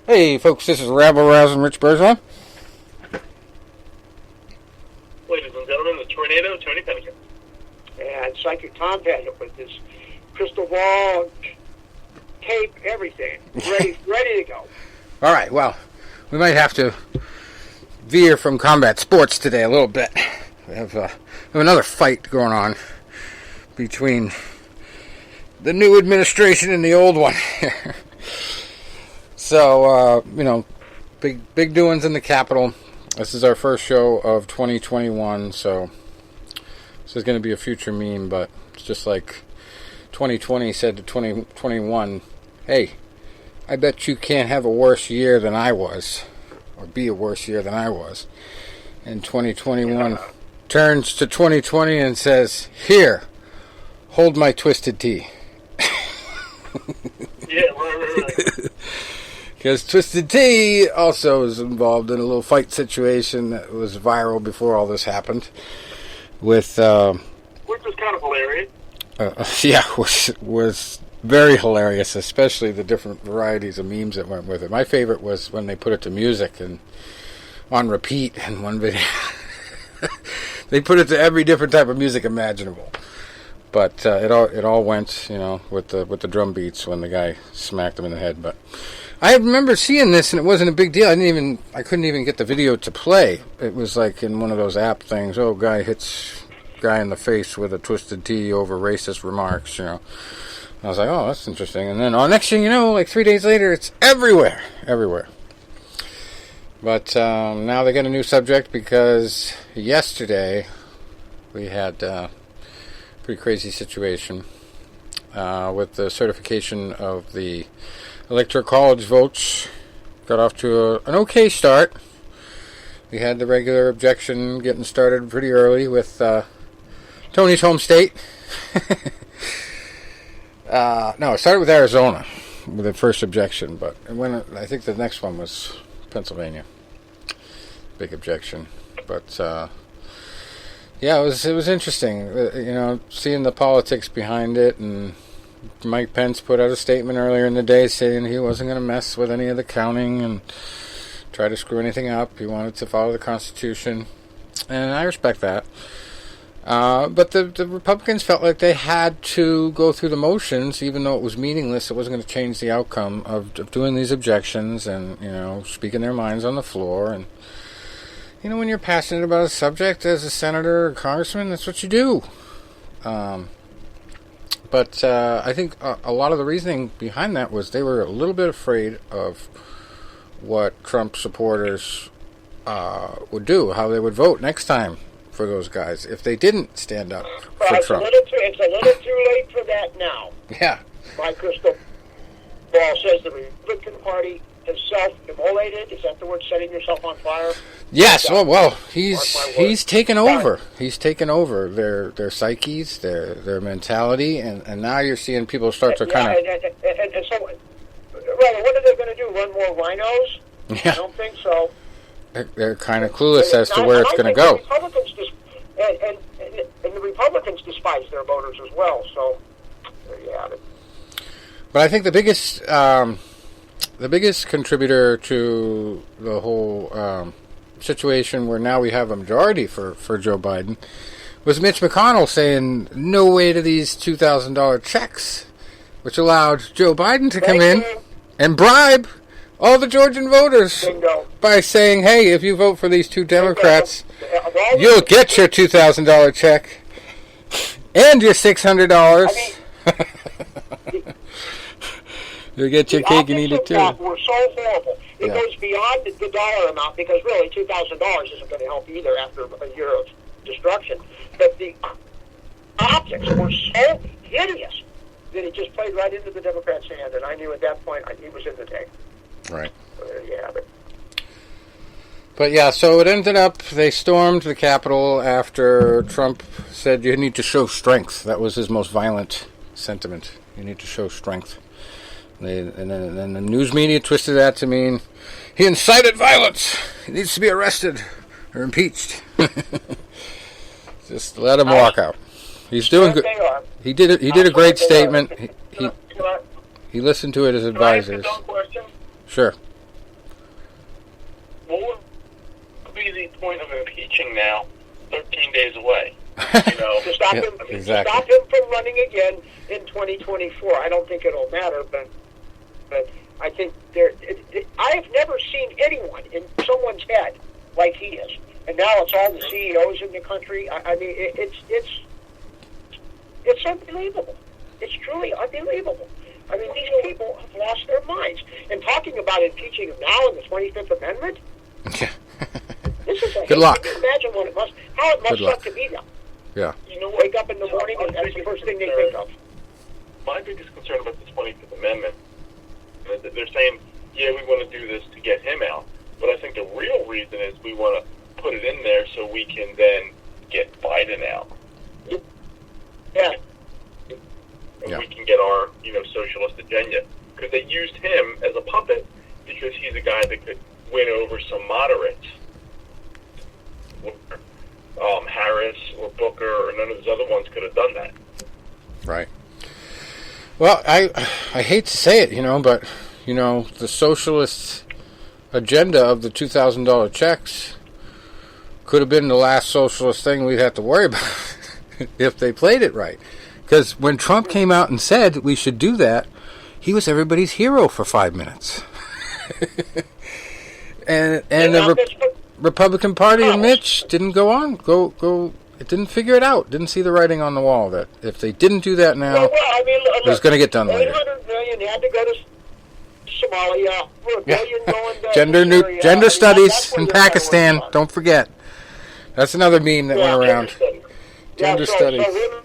Hey, folks, this is Rabble Rousing Rich Bergeron. Ladies and gentlemen, the Tornado, Tony Pennington. And Psychic Tom Pettit with his crystal ball, tape, everything. Ready to go. All right, well, we might have to veer from combat sports today a little bit. We have another fight going on between the new administration and the old one. So, big doings in the Capitol. This is our first show of 2021, so this is going to be a future meme, but it's just like 2020 said to 2021, hey, I bet you can't have a worse year than I was, or be a worse year than I was. And 2021 turns to 2020 and says, here, hold my twisted tea. Yeah, right. Because Twisted Tea also was involved in a little fight situation that was viral before all this happened. With, which was kind of hilarious. was very hilarious, especially the different varieties of memes that went with it. My favorite was when they put it to music and on repeat in one video. They put it to every different type of music imaginable. But it all went, with the drum beats when the guy smacked him in the head. But I remember seeing this, and it wasn't a big deal. I couldn't even get the video to play. It was like in one of those app things. Oh, guy hits guy in the face with a twisted tea over racist remarks. I was like, oh, that's interesting. And then, next thing you know, like 3 days later, it's everywhere. But now they got a new subject because yesterday we had a pretty crazy situation with the certification of the Electoral College votes. Got off to an okay start. We had the regular objection getting started pretty early with Tony's home state. No, it started with Arizona with the first objection, but I think the next one was Pennsylvania. Big objection, but yeah, it was interesting. Seeing the politics behind it, and Mike Pence put out a statement earlier in the day saying he wasn't going to mess with any of the counting and try to screw anything up. He wanted to follow the Constitution, and I respect that. But the Republicans felt like they had to go through the motions, even though it was meaningless. It wasn't going to change the outcome of doing these objections and, speaking their minds on the floor. And, when you're passionate about a subject as a senator or congressman, that's what you do. But I think a lot of the reasoning behind that was they were a little bit afraid of what Trump supporters would do, how they would vote next time for those guys if they didn't stand up for Trump. It's a little too late for that now. Yeah. My crystal ball says the Republican Party is self-immolated. Is that the word, setting yourself on fire? Yes. Well, he's taken over. He's taken over their psyches, their mentality, and now you're seeing people start to kind of. And so, what are they going to do? Run more rhinos? Yeah. I don't think so. They're kind of clueless as to where it's going to go. And the Republicans despise their voters as well. So there you have it. But I think the biggest contributor to the whole situation where now we have a majority for Joe Biden was Mitch McConnell saying no way to these $2,000 checks, which allowed Joe Biden to come in and bribe all the Georgian voters by saying, hey, if you vote for these two Democrats, you'll get your $2,000 check and your $600. You'll get your cake and eat it too. We're so horrible. It goes beyond the dollar amount because really $2,000 isn't going to help either after a year of destruction. But the optics were so hideous that it just played right into the Democrats' hand, and I knew at that point he was in the tank. Right. So there you have it. But yeah, so it ended up, they stormed the Capitol after Trump said you need to show strength. That was his most violent sentiment. You need to show strength. And then the news media twisted that to mean he incited violence. He needs to be arrested or impeached. Just let him walk out. He's doing good. He did it. He did a great statement. He listened to it as advisors. Question? Sure. now, 13 days away. You know, to stop Yeah, him, exactly. to stop him from running again in 2024. I don't think it'll matter, but I think I have never seen anyone in someone's head like he is, and now it's all the CEOs in the country. I mean, it's unbelievable. It's truly unbelievable. I mean, these people have lost their minds. And talking about impeaching him now in the 25th Amendment, this is a Good luck. Can you imagine how it must Good luck. suck to be them? Yeah. you know, Wake up in the morning and that's the first thing they think of. My biggest concern about the 25th Amendment is that they're saying, yeah, we want to do this to get him out. But I think the real reason is we want to put it in there so we can then get Biden out. Yeah. And Yeah. we can get our, socialist agenda. Because they used him as a puppet because he's a guy that could win over some moderates. Harris or Booker or none of those other ones could have done that. Right. Well, I hate to say it, but, the socialist agenda of the $2,000 checks could have been the last socialist thing we'd have to worry about if they played it right. Because when Trump came out and said we should do that, he was everybody's hero for 5 minutes. and the Republican Party and Mitch didn't go on. It didn't figure it out. Didn't see the writing on the wall that if they didn't do that now, it was going to get done later. 800 million had to go to Somalia. $1 billion going to Syria. Gender studies that's where in they're gonna Pakistan. work on. Don't forget. That's another meme that went around. Gender studies. So women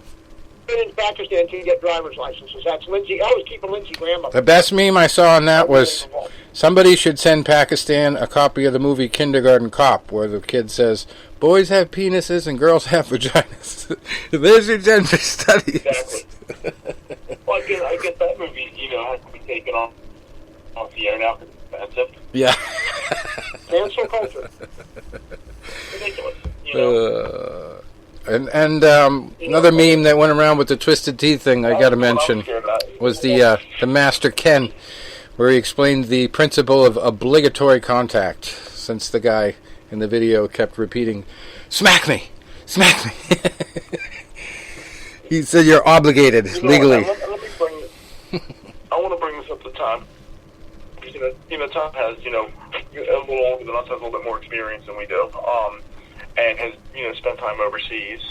in Pakistan can get driver's licenses. That's Lindsey. I was keeping Lindsey Graham up. The best meme I saw on that was somebody should send Pakistan a copy of the movie Kindergarten Cop, where the kid says, boys have penises and girls have vaginas. There's your gender studies. Exactly. Well, I guess that movie, has to be taken off the air now because it's expensive. Yeah. Cancel culture. Ridiculous. And another meme that went around with the twisted teeth thing I got to mention was the Master Ken, where he explained the principle of obligatory contact, since the guy in the video kept repeating, "Smack me! Smack me!" He said you're obligated legally. Let me bring this. I want to bring this up to Tom. Because, Tom has, a little older than us, has a little bit more experience than we do, and has, spent time overseas,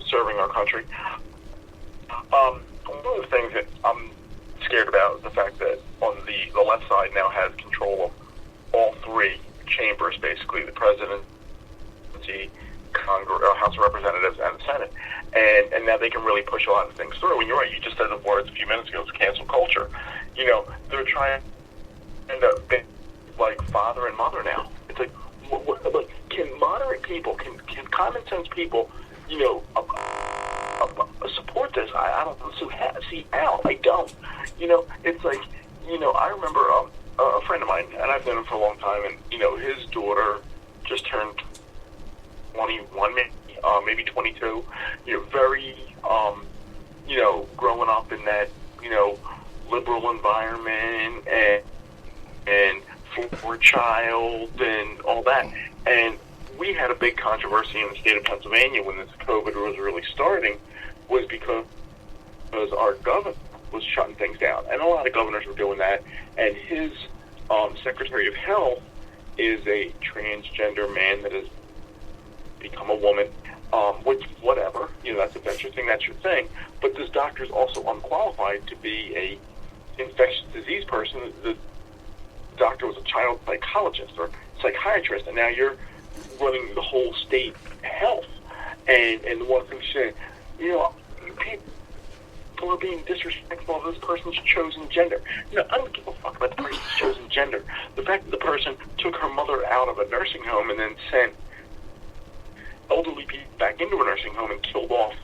serving our country. One of the things that I'm scared about is the fact that on the left side now has control of all three chambers, basically, the presidency, Congress, House of Representatives, and the Senate. And now they can really push a lot of things through. And you're right, you just said the words a few minutes ago, it's cancel culture. They're trying to end up being like father and mother now. It's like, can moderate people, can common sense people, support this? I don't see how. I don't. It's like, I remember a friend of mine, and I've known him for a long time, and, his daughter just turned 21, maybe 22, very, growing up in that, liberal environment and for child and all that. And we had a big controversy in the state of Pennsylvania when this COVID was really starting, was because our governor was shutting things down. And a lot of governors were doing that. And his Secretary of Health is a transgender man that has become a woman, which, whatever, that's your thing, that's your thing. But this doctor is also unqualified to be a infectious disease person. The doctor was a child psychologist or psychiatrist, and now you're running the whole state health. And the one thing she said, people are being disrespectful of this person's chosen gender. I don't give a fuck about the person's chosen gender. The fact that the person took her mother out of a nursing home and then sent elderly people back into a nursing home and killed off,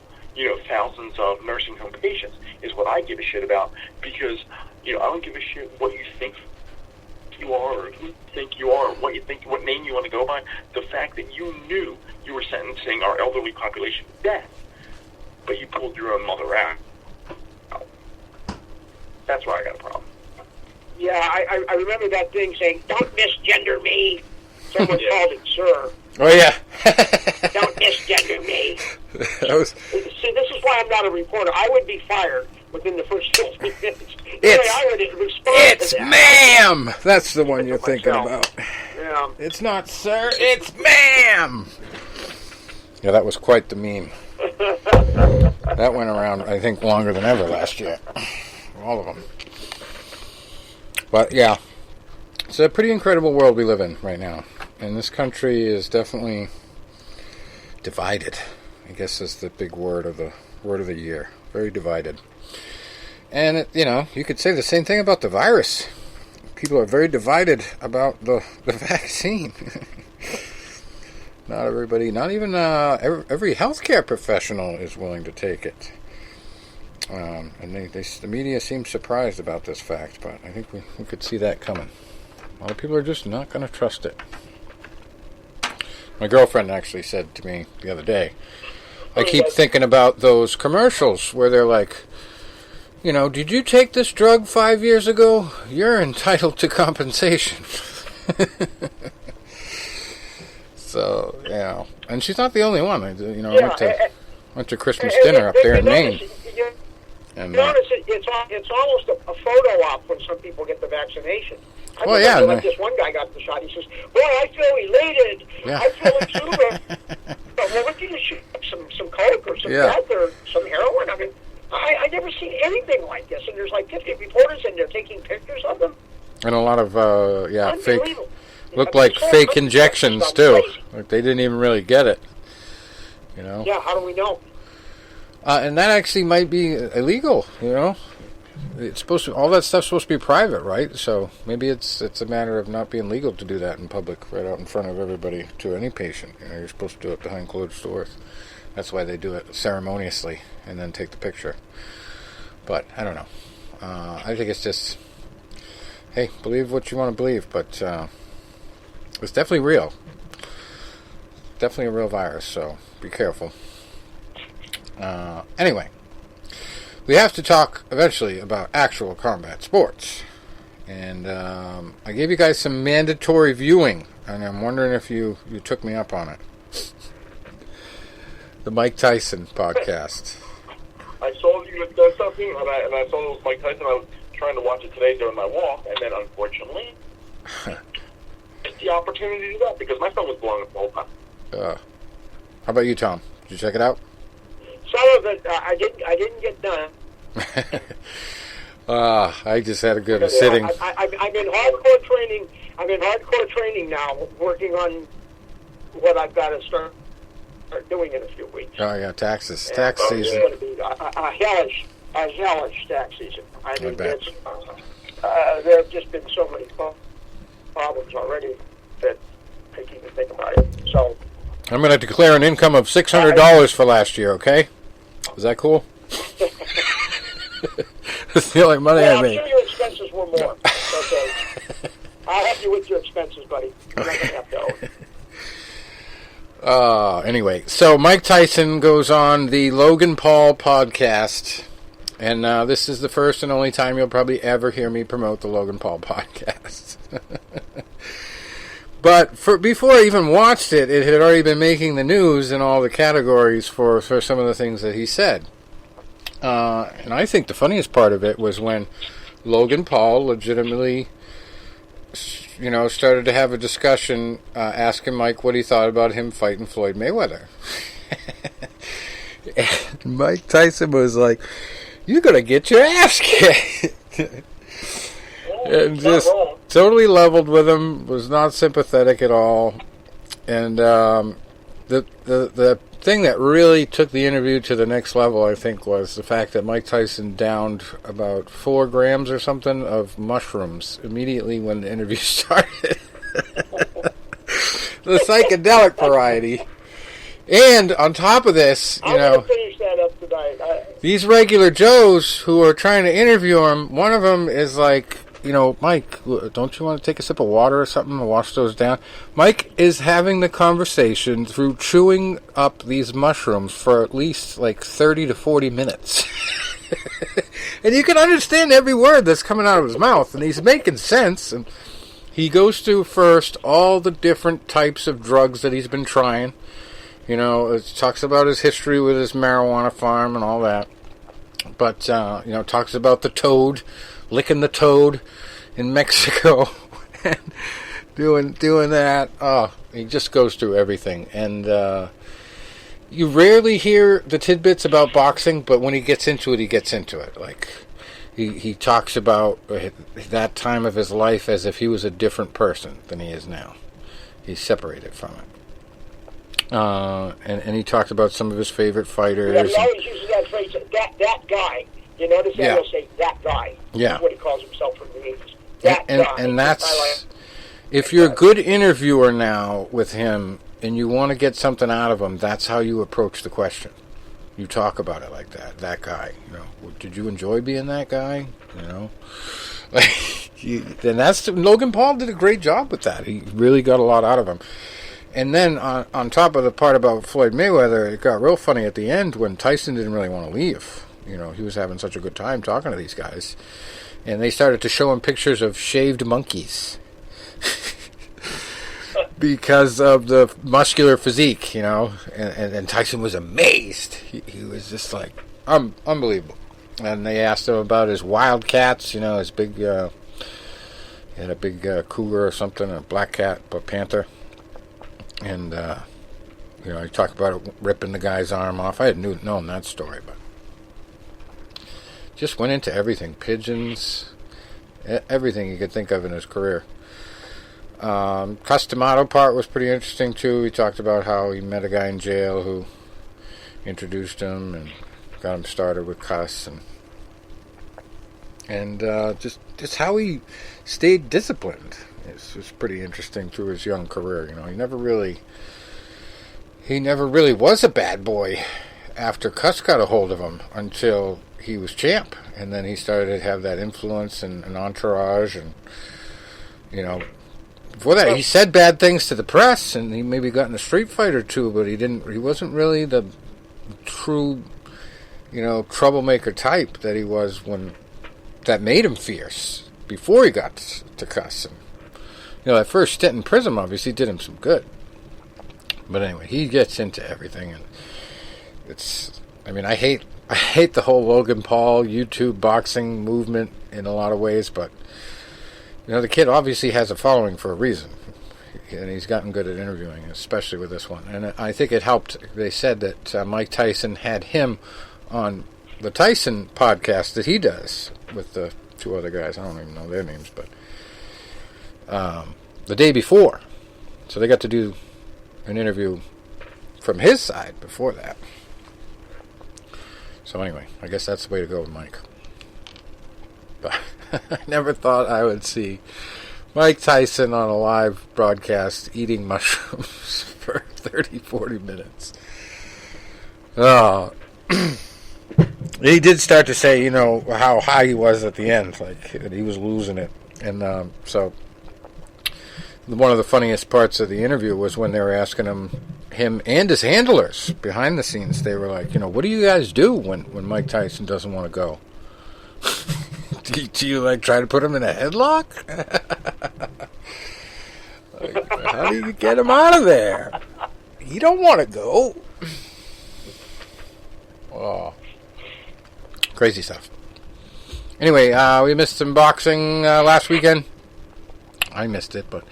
thousands of nursing home patients is what I give a shit about, because, I don't give a shit what you think you are or who you think you are or what name you want to go by. The fact that you knew you were sentencing our elderly population to death, but you pulled your own mother out. That's why I got a problem. Yeah, I remember that thing saying, "Don't misgender me." Someone called it sir. Oh, yeah. Don't misgender me. That was... See, this is why I'm not a reporter. I would be fired within the first 15 minutes. It's, I would respond it's to that. ma'am! That's the one you're thinking about. Yeah. It's not sir, it's ma'am! Yeah, that was quite the meme. That went around, I think, longer than ever last year. All of them. But, yeah. It's a pretty incredible world we live in right now. And this country is definitely divided. I guess is the big word of the year. Very divided. And, it, you could say the same thing about the virus. People are very divided about the vaccine. Not everybody, not even every healthcare professional is willing to take it. And the media seems surprised about this fact, but I think we could see that coming. A lot of people are just not going to trust it. My girlfriend actually said to me the other day, I keep thinking about those commercials where they're like, did you take this drug 5 years ago? You're entitled to compensation. So, and she's not the only one. I went to Christmas dinner up there in Maine. Notice it's almost a photo op when some people get the vaccination. This one guy got the shot. He says, "Boy, I feel elated. Yeah. I feel exuberant." Well, what did you shoot? Some coke or some meth or some heroin? I mean, I never seen anything like this. And there's like 50 reporters in there taking pictures of them. And a lot of fake. Looked like fake injections too. Like they didn't even really get it. Yeah, how do we know? And that actually might be illegal. It's supposed to. All that stuff's supposed to be private, right? So maybe it's a matter of not being legal to do that in public, right out in front of everybody to any patient. You're supposed to do it behind closed doors. That's why they do it ceremoniously and then take the picture. But I don't know. I think it's just, hey, believe what you want to believe, but. It's definitely real. Definitely a real virus, so be careful. Anyway, we have to talk eventually about actual combat sports. And I gave you guys some mandatory viewing, and I'm wondering if you took me up on it. The Mike Tyson podcast. I saw you had done something, and I saw it was Mike Tyson. I was trying to watch it today during my walk, and then unfortunately... the opportunity to do that because my phone was blowing up the whole time. How about you, Tom? Did you check it out? Some of it I didn't get done. I just had a good sitting. I'm in hardcore training. I'm in hardcore training now, working on what I've got to start doing in a few weeks. Oh yeah, tax season. It's going to be a hellish tax season. I mean, there have just been so many problems already that I can't even think about it. So I'm going to declare an income of $600 for last year. Okay, is that cool? It's the only money I made. I'm sure your expenses were more. Okay, I'll help you with your expenses, buddy. You're not going to have to owe it. Anyway, so Mike Tyson goes on the Logan Paul podcast. And this is the first and only time you'll probably ever hear me promote the Logan Paul podcast. But before I even watched it, it had already been making the news in all the categories for some of the things that he said. And I think the funniest part of it was when Logan Paul legitimately, started to have a discussion asking Mike what he thought about him fighting Floyd Mayweather. And Mike Tyson was like, "You're going to get your ass kicked." And just totally leveled with him, was not sympathetic at all. And the thing that really took the interview to the next level, I think, was the fact that Mike Tyson downed about 4 grams or something of mushrooms immediately when the interview started. The psychedelic variety. And on top of this, I'm going to finish that up tonight. These regular Joes who are trying to interview him, one of them is like, Mike, don't you want to take a sip of water or something to wash those down? Mike is having the conversation through chewing up these mushrooms for at least like 30 to 40 minutes. And you can understand every word that's coming out of his mouth, and he's making sense. And He goes through first all the different types of drugs that he's been trying. You know, it talks about his history with his marijuana farm and all that. But, you know, talks about the toad, licking the toad in Mexico. And doing that. Oh, he just goes through everything. And you rarely hear the tidbits about boxing, but when he gets into it, he gets into it. Like, he talks about that time of his life as if he was a different person than he is now. He's separated from it. And he talked about some of his favorite fighters. Yeah, he always uses that phrase, that guy. You notice that he'll say, that guy. Yeah. That's what he calls himself from the 80s. That guy. And that's... If you're a good interviewer now with him and you want to get something out of him, that's how you approach the question. You talk about it like that. That guy, you know. Did you enjoy being that guy? You know. And that's Logan Paul did a great job with that. He really got a lot out of him. And then on top of the part about Floyd Mayweather, it got real funny at the end when Tyson didn't really want to leave. You know, he was having such a good time talking to these guys. And they started to show him pictures of shaved monkeys. Because of the muscular physique, you know, and Tyson was amazed. He was just like, unbelievable. And they asked him about his wildcats, you know, his big, he had a big cougar or something, a black cat, a panther. And, you know, he talked about it ripping the guy's arm off. I had known that story, but just went into everything, pigeons, everything you could think of in his career. Custom auto part was pretty interesting too. He talked about how he met a guy in jail who introduced him and got him started with Cuss, and just how he stayed disciplined. It's pretty interesting through his young career. You know, he never really was a bad boy after Cuss got a hold of him until he was champ, and then he started to have that influence and an entourage, and you know. Before that, he said bad things to the press, and he maybe got in a street fight or two, but he wasn't really the true, you know, troublemaker type that he was that made him fierce before he got to Cuss. And, you know, that first stint in prison obviously did him some good. But anyway, he gets into everything, and I hate the whole Logan Paul YouTube boxing movement in a lot of ways, but you know, the kid obviously has a following for a reason, and he's gotten good at interviewing, especially with this one. And I think it helped. They said that Mike Tyson had him on the Tyson podcast that he does with the two other guys. I don't even know their names, but the day before. So they got to do an interview from his side before that. So anyway, I guess that's the way to go with Mike. But I never thought I would see Mike Tyson on a live broadcast eating mushrooms for 30, 40 minutes. Oh. He did start to say, you know, how high he was at the end. Like, he was losing it. And so one of the funniest parts of the interview was when they were asking him and his handlers behind the scenes. They were like, you know, what do you guys do when Mike Tyson doesn't want to go? Do you like try to put him in a headlock? Like, how do you get him out of there? He don't want to go. Oh, crazy stuff. Anyway, we missed some boxing last weekend. I missed it, but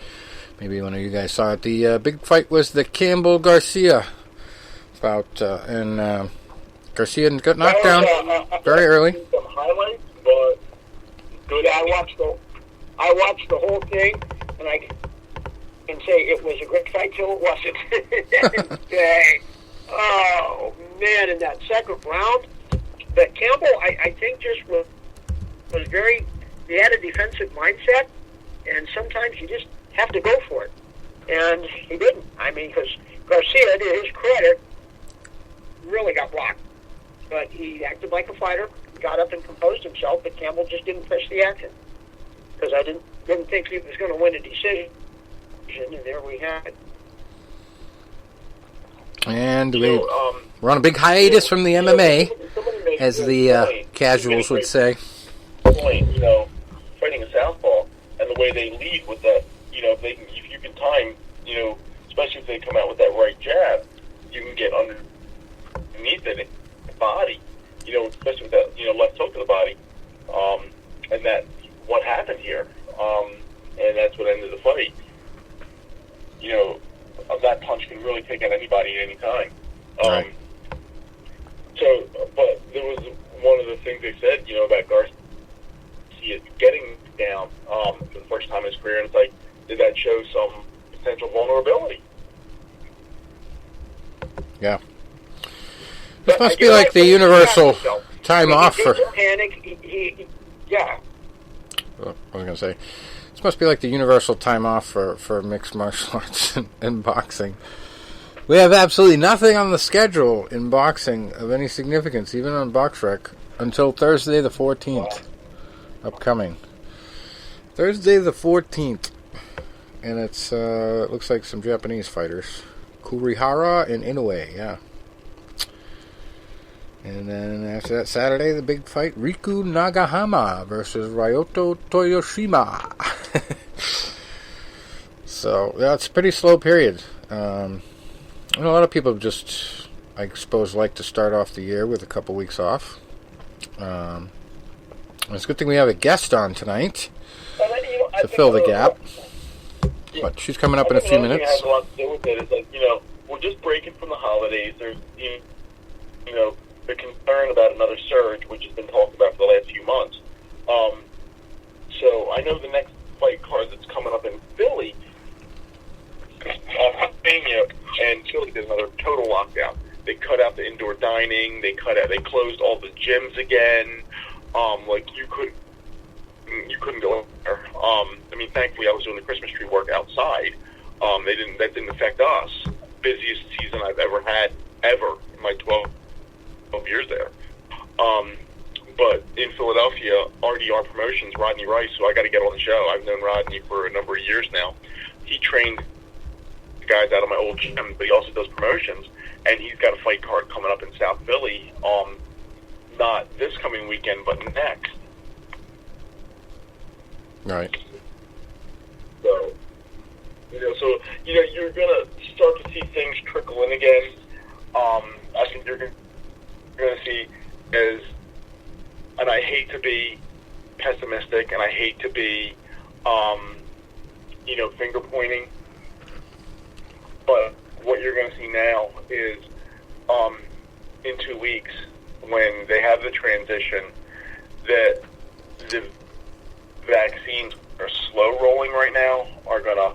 maybe one of you guys saw it. The big fight was the Campbell Garcia bout, and Garcia got knocked down very early. Some highlights, but good. I watched the whole thing, and I can say it was a great fight till it wasn't. Oh man! In that second round, that Campbell, I think, just was very. He had a defensive mindset, and sometimes you just have to go for it, and he didn't. I mean, because Garcia, to his credit, really got blocked, but he acted like a fighter, got up and composed himself. But Campbell just didn't push the action because I didn't think he was going to win a decision, and there we had it. And we're on a big hiatus from the MMA, as the casuals would say. Point, you know, fighting a southpaw, and the way they lead with that if you can time, especially if they come out with that right jab, you can get underneath it, the body, especially with that, left hook to the body, and that's what happened here, and that's what ended the fight. That punch can really take out anybody at any time. Right. So, but there was one of the things they said, about Garcia getting down for the first time in his career, and it's like, did that show some potential vulnerability? Yeah. This must be like the universal time off for... Panic, yeah. I was going to say, this must be like the universal time off for mixed martial arts and boxing. We have absolutely nothing on the schedule in boxing of any significance, even on BoxRec, until Thursday the 14th. Upcoming. Thursday the 14th. And it's, it looks like some Japanese fighters. Kurihara and Inoue, yeah. And then after that, Saturday, the big fight, Riku Nagahama versus Ryoto Toyoshima. So, yeah, it's a pretty slow period. A lot of people just, I suppose, like to start off the year with a couple weeks off. It's a good thing we have a guest on tonight to fill the gap. But she's coming up in a few minutes. Has a lot to do with it. It's like, we're just breaking from the holidays. There's, the concern about another surge, which has been talked about for the last few months. So I know the next fight card that's coming up in Philly, Pennsylvania, and Philly did another total lockdown. They cut out the indoor dining. They closed all the gyms again. You couldn't go in there. Thankfully, I was doing the Christmas tree work outside. That didn't affect us. Busiest season I've ever had, in my 12 years there. But in Philadelphia, RDR Promotions, Rodney Rice, who I got to get on the show. I've known Rodney for a number of years now. He trained the guys out of my old gym, but he also does promotions, and he's got a fight card coming up in South Philly, not this coming weekend, but next. Right. So, you're going to start to see things trickle in again. I think you're going to see and I hate to be pessimistic, and I hate to be, finger pointing, but what you're going to see now is, in 2 weeks, when they have the transition, that the vaccines are slow rolling right now are going to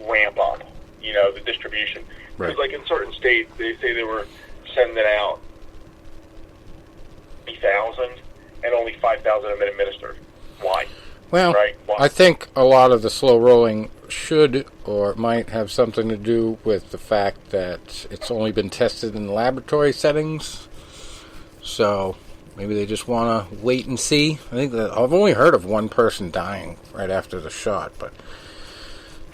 ramp up, the distribution. Because, like, in certain states, they say they were sending out 3,000 and only 5,000 have been administered. Why? Well, right? Why? I think a lot of the slow rolling should or might have something to do with the fact that it's only been tested in laboratory settings. So maybe they just want to wait and see. I think that I've only heard of one person dying right after the shot, but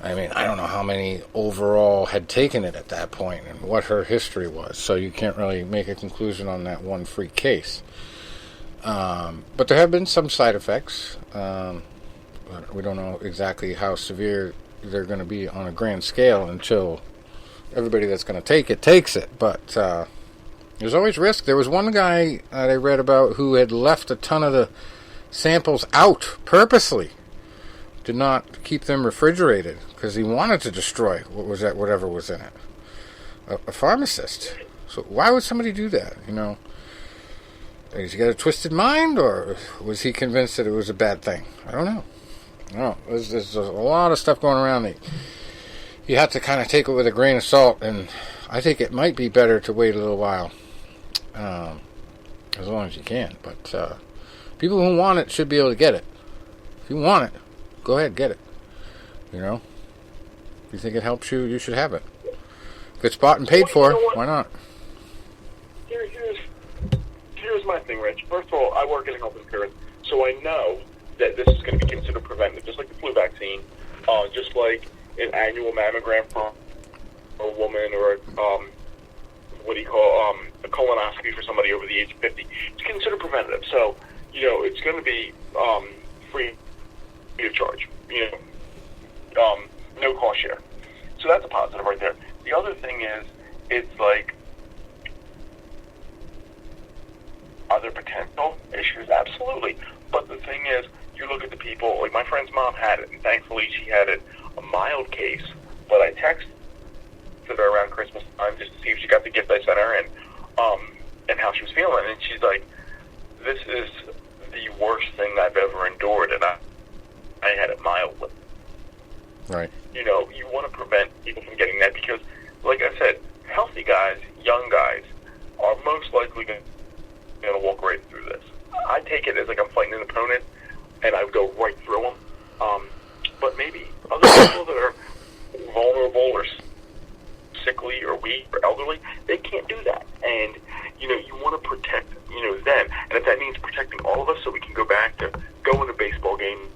I don't know how many overall had taken it at that point and what her history was. So you can't really make a conclusion on that one freak case. But there have been some side effects. We don't know exactly how severe they're going to be on a grand scale until everybody that's going to take it takes it. But there's always risk. There was one guy that I read about who had left a ton of the samples out purposely. Did not keep them refrigerated because he wanted to destroy whatever was in it. A pharmacist. So why would somebody do that? Has he got a twisted mind, or was he convinced that it was a bad thing? I don't know. There's a lot of stuff going around that you have to kind of take it with a grain of salt, and I think it might be better to wait a little while, as long as you can. But people who want it should be able to get it. If you want it, go ahead, get it. If you think it helps you, you should have it. If it's bought and paid for, why not? Here's my thing, Rich. First of all, I work in health insurance, so I know that this is going to be considered preventive, just like the flu vaccine, just like an annual mammogram for a woman, or a colonoscopy for somebody over the age of 50. It's considered preventative, so it's going to be free of charge. no cost share. So that's a positive right there. The other thing is, it's like, are there potential issues? Absolutely. But the thing is, you look at the people, like my friend's mom had it, and thankfully she had it a mild case, but I texted her around Christmas time just to see if she got the gift I sent her and how she was feeling. And she's like, this is the worst thing I've ever endured, and I had it mildly. Right. You know, you want to prevent people from getting that because, like I said, healthy guys, young guys, are most likely going to walk right through this. I take it as like I'm fighting an opponent, and I would go right through them. But maybe other people that are vulnerable or sickly or weak or elderly, they can't do that. And, you know, you want to protect, you know, them. And if that means protecting all of us so we can go back to going to baseball games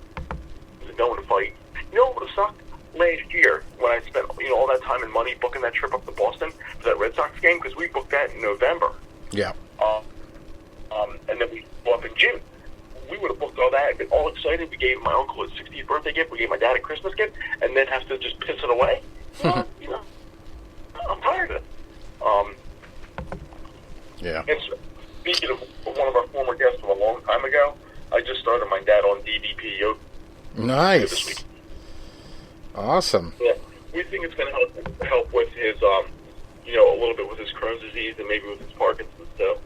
and going to fight. You know what would have sucked? Last year, when I spent, you know, all that time and money booking that trip up to Boston for that Red Sox game, because we booked that in November. Yeah. And then we go up in June. We would have booked all that, been all excited. We gave my uncle his 60th birthday gift. We gave my dad a Christmas gift, and then have to just piss it away. You know, I'm tired of it. Yeah. And speaking of one of our former guests from a long time ago, I just started my dad on DDP yoga this week. Nice. Awesome. Yeah, we think it's going to help with his, you know, a little bit with his Crohn's disease and maybe with his Parkinson's. So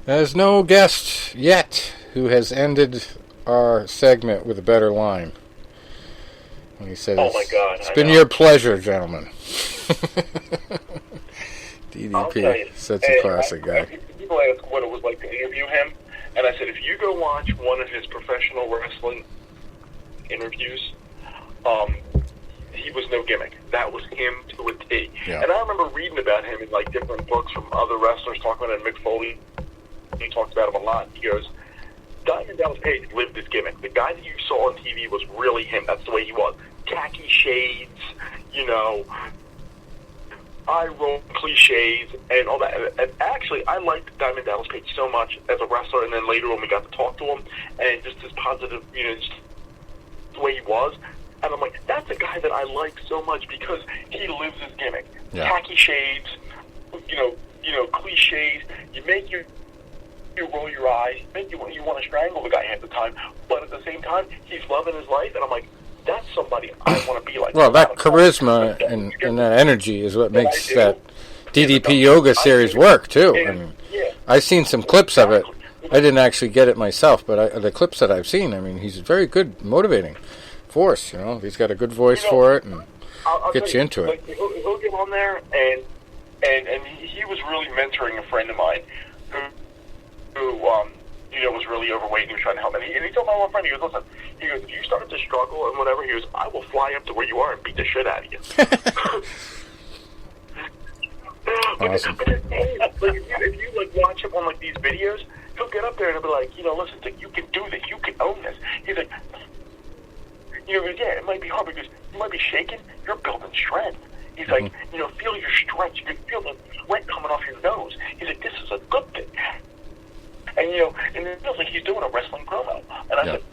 There's no guest yet who has ended our segment with a better line. When he said, "Oh my God, it's been your pleasure, gentlemen." I'll tell you, DDP, such a classic guy. People ask what it was like to interview him, and I said, if you go watch one of his professional wrestling interviews, he was no gimmick. That was him to a T. Yeah. And I remember reading about him in like different books from other wrestlers talking about it. Mick Foley, he talks about him a lot. He goes, Diamond Dallas Page lived this gimmick. The guy that you saw on TV was really him. That's the way he was. Khaki shades, you know, eye roll cliches and all that. And actually, I liked Diamond Dallas Page so much as a wrestler, and then later when we got to talk to him, and just his positive, you know, just the way he was. And I'm like, that's a guy that I like so much because he lives his gimmick. Yeah. Khaki shades, you know, cliches. You make you roll your eyes, make you want to strangle the guy half the time, but at the same time, he's loving his life, and I'm like, that's somebody I want to be like. Well, that charisma and that energy is what makes that DDP yoga series work, too. I mean, I've seen some clips of it. I didn't actually get it myself, but the clips that I've seen, I mean, he's a very good motivating force, you know. He's got a good voice for it and I'll gets you into it. Like, he'll get on there, and he was really mentoring a friend of mine who you know, was really overweight and he was trying to help. And he told my one friend, he goes, listen, he goes, if you start to struggle and whatever, he goes, I will fly up to where you are and beat the shit out of you. Awesome. But if you like watch him on like these videos, he'll get up there and he'll be like, you know, listen, you can do this, you can own this. He's like, you know, yeah, it might be hard because you might be shaking, you're building strength. He's like, you know, feel your stretch, you can feel the sweat coming off your nose. He's like, this is a good thing. And, you know, and it feels like he's doing a wrestling promo. And I said,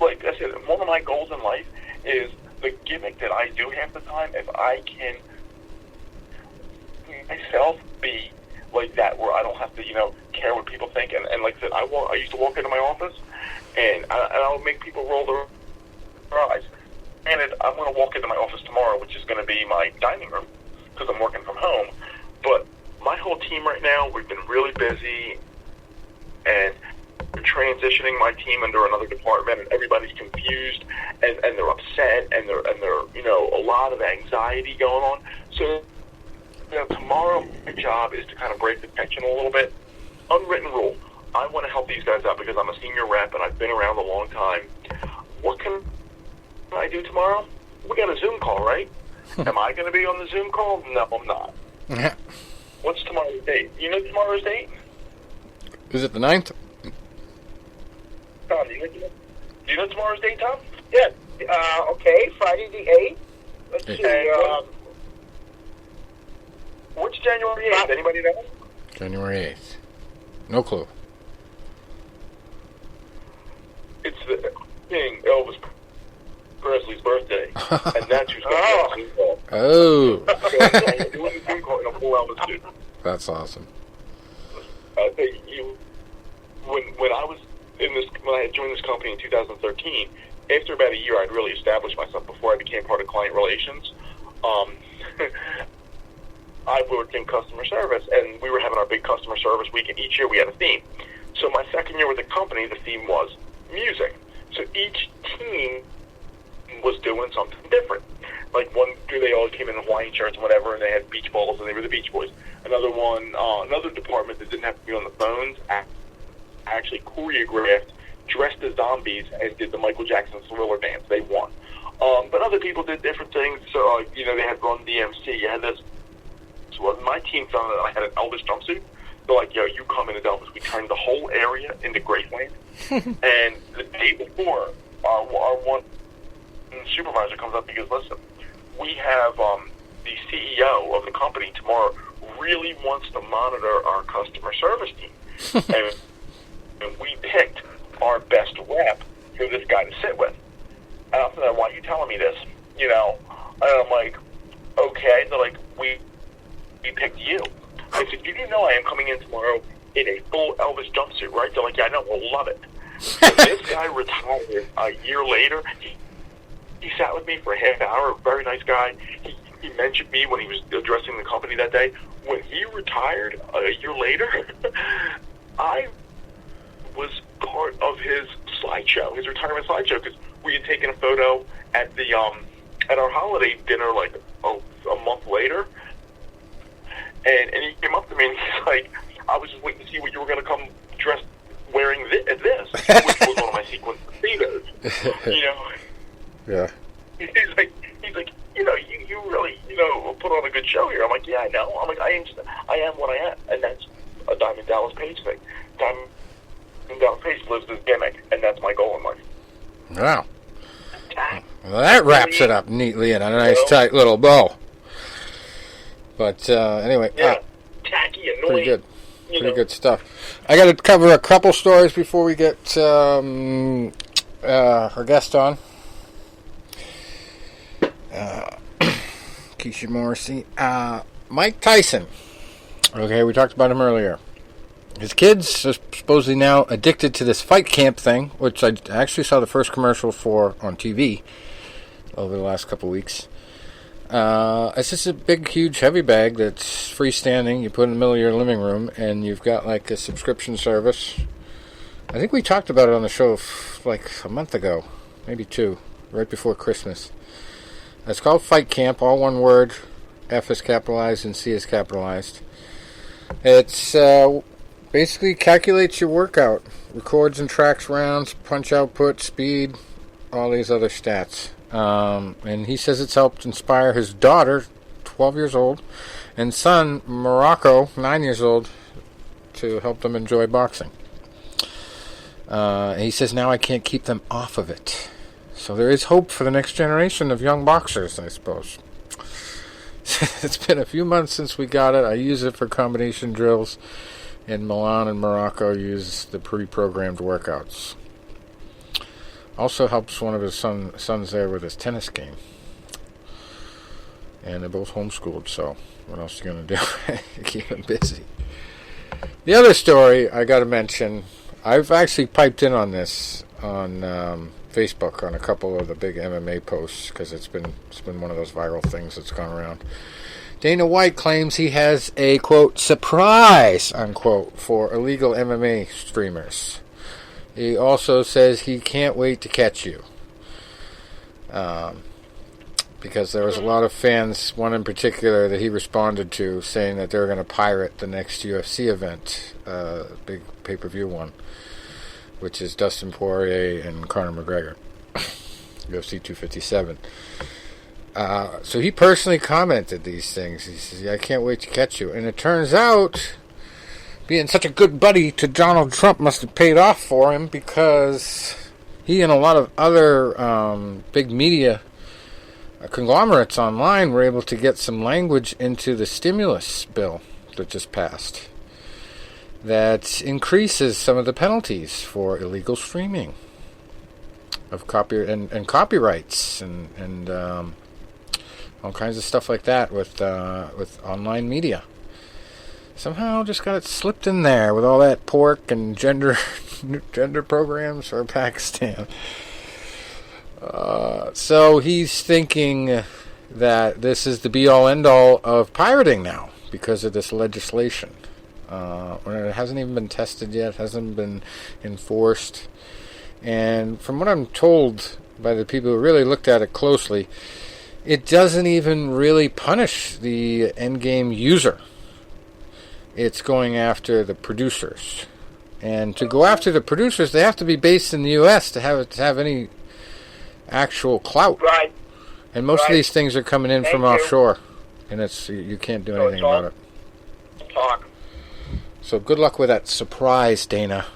like I said, one of my goals in life is the gimmick that I do half the time, if I can myself be like that, where I don't have to, you know, care what people think. And like I said, I used to walk into my office, and I would make people roll their eyes. And I'm going to walk into my office tomorrow, which is going to be my dining room, because I'm working from home. But my whole team right now, we've been really busy, and we're transitioning my team into another department, and everybody's confused, and they're upset, and they're you know, a lot of anxiety going on. So, you know, tomorrow my job is to kind of break the tension a little bit. Unwritten rule: I want to help these guys out because I'm a senior rep and I've been around a long time. What can I do tomorrow? We got a Zoom call, right? Am I going to be on the Zoom call? No, I'm not. Yeah. What's tomorrow's date? You know tomorrow's date? Is it the 9th? Tom, do you know tomorrow's date, Tom? Yeah. Okay, Friday the 8th. Let's see. What's January 8th? Anybody know? January 8th. No clue. It's the King Elvis Presley's birthday, and that's who's going to be on the Zoom call. Oh. Doing the Zoom call in a full Elvis suit. That's awesome. When I was when I had joined this company in 2013, after about a year, I'd really established myself before I became part of client relations. I worked in customer service, and we were having our big customer service week, and each year we had a theme. So my second year with the company, the theme was music. So each team was doing something different. Like one year they all came in Hawaiian shirts and whatever, and they had beach balls, and they were the Beach Boys. Another one, another department that didn't have to be on the phones actually choreographed, dressed as zombies, and did the Michael Jackson Thriller dance. They won. But other people did different things. So, they had Run DMC. You had this. So my team found that I had an Elvis jumpsuit. They're like, yo, you come in as Elvis. We turned the whole area into Graceland. And the day before, our one supervisor comes up and goes, listen, we have the CEO of the company tomorrow really wants to monitor our customer service team. and we picked our best rep for this guy to sit with. And I'm thinking, why are you telling me this? And I'm like, okay. They're like, we picked you. I said, you do know I am coming in tomorrow in a full Elvis jumpsuit, right? They're like, yeah, I know, we'll love it. So this guy retired a year later. He sat with me for a half hour, very nice guy. He mentioned me when he was addressing the company that day. When he retired a year later, I was part of his slideshow, his retirement slideshow, because we had taken a photo at the at our holiday dinner like a month later, and he came up to me and he's like, I was just waiting to see what you were going to come dressed wearing this, which was one of my sequin tuxedos. Yeah. He's like, you really, put on a good show here. I'm like, yeah, I know. I'm like, I am what I am, and that's a Diamond Dallas Page thing. Diamond Dallas Page lives this gimmick, and that's my goal in life. Wow. Well, that wraps it up neatly in a nice tight little bow. But anyway, tacky, annoying. Pretty good stuff. I got to cover a couple stories before we get our guest on. Keisha Morrisey. Mike Tyson. Okay, we talked about him earlier. His kids are supposedly now addicted to this fight camp thing, which I actually saw the first commercial for on TV over the last couple weeks. It's just a big, huge, heavy bag that's freestanding. You put it in the middle of your living room, and you've got like a subscription service. I think we talked about it on the show like a month ago, maybe two, right before Christmas. It's called Fight Camp, all one word. F is capitalized and C is capitalized. It's basically calculates your workout, records and tracks rounds, punch output, speed, all these other stats. And he says it's helped inspire his daughter, 12 years old, and son, Morocco, 9 years old, to help them enjoy boxing. He says now I can't keep them off of it. So there is hope for the next generation of young boxers, I suppose. It's been a few months since we got it. I use it for combination drills. And Milan and Morocco use the pre-programmed workouts. Also helps one of his sons there with his tennis game. And they're both homeschooled, so what else are you going to do? Keep them busy. The other story I got to mention, I've actually piped in on this on Facebook on a couple of the big MMA posts because it's been one of those viral things that's gone around. Dana White claims he has a, quote, surprise, unquote, for illegal MMA streamers. He also says he can't wait to catch you. Because there was a lot of fans, one in particular that he responded to, saying that they were going to pirate the next UFC event, big pay-per-view one, which is Dustin Poirier and Conor McGregor, UFC 257. So he personally commented these things. He says, I can't wait to catch you. And it turns out being such a good buddy to Donald Trump must have paid off for him, because he and a lot of other big media conglomerates online were able to get some language into the stimulus bill that just passed that increases some of the penalties for illegal streaming. of and copyrights and all kinds of stuff like that with online media. Somehow just got it slipped in there with all that pork and gender programs for Pakistan. So he's thinking that this is the be-all, end-all of pirating now because of this legislation. It hasn't even been tested yet, hasn't been enforced. And from what I'm told by the people who really looked at it closely, it doesn't even really punish the endgame user. It's going after the producers. And to go after the producers, they have to be based in the U.S. to have any actual clout. Right. And most of these things are coming in from offshore. And you can't do anything about it. Talk. So good luck with that surprise, Dana.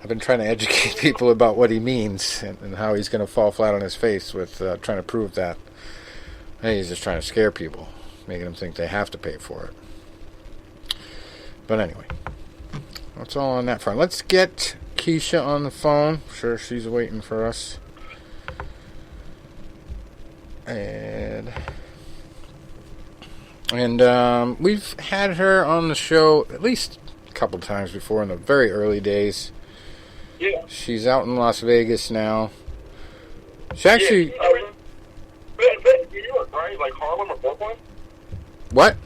I've been trying to educate people about what he means and how he's going to fall flat on his face with trying to prove that. Hey, he's just trying to scare people, making them think they have to pay for it. But anyway, that's all on that front. Let's get Keisha on the phone. I'm sure she's waiting for us. And we've had her on the show at least a couple times before in the very early days. Yeah. She's out in Las Vegas now. She actually... New York, right? Like Harlem or Brooklyn? What?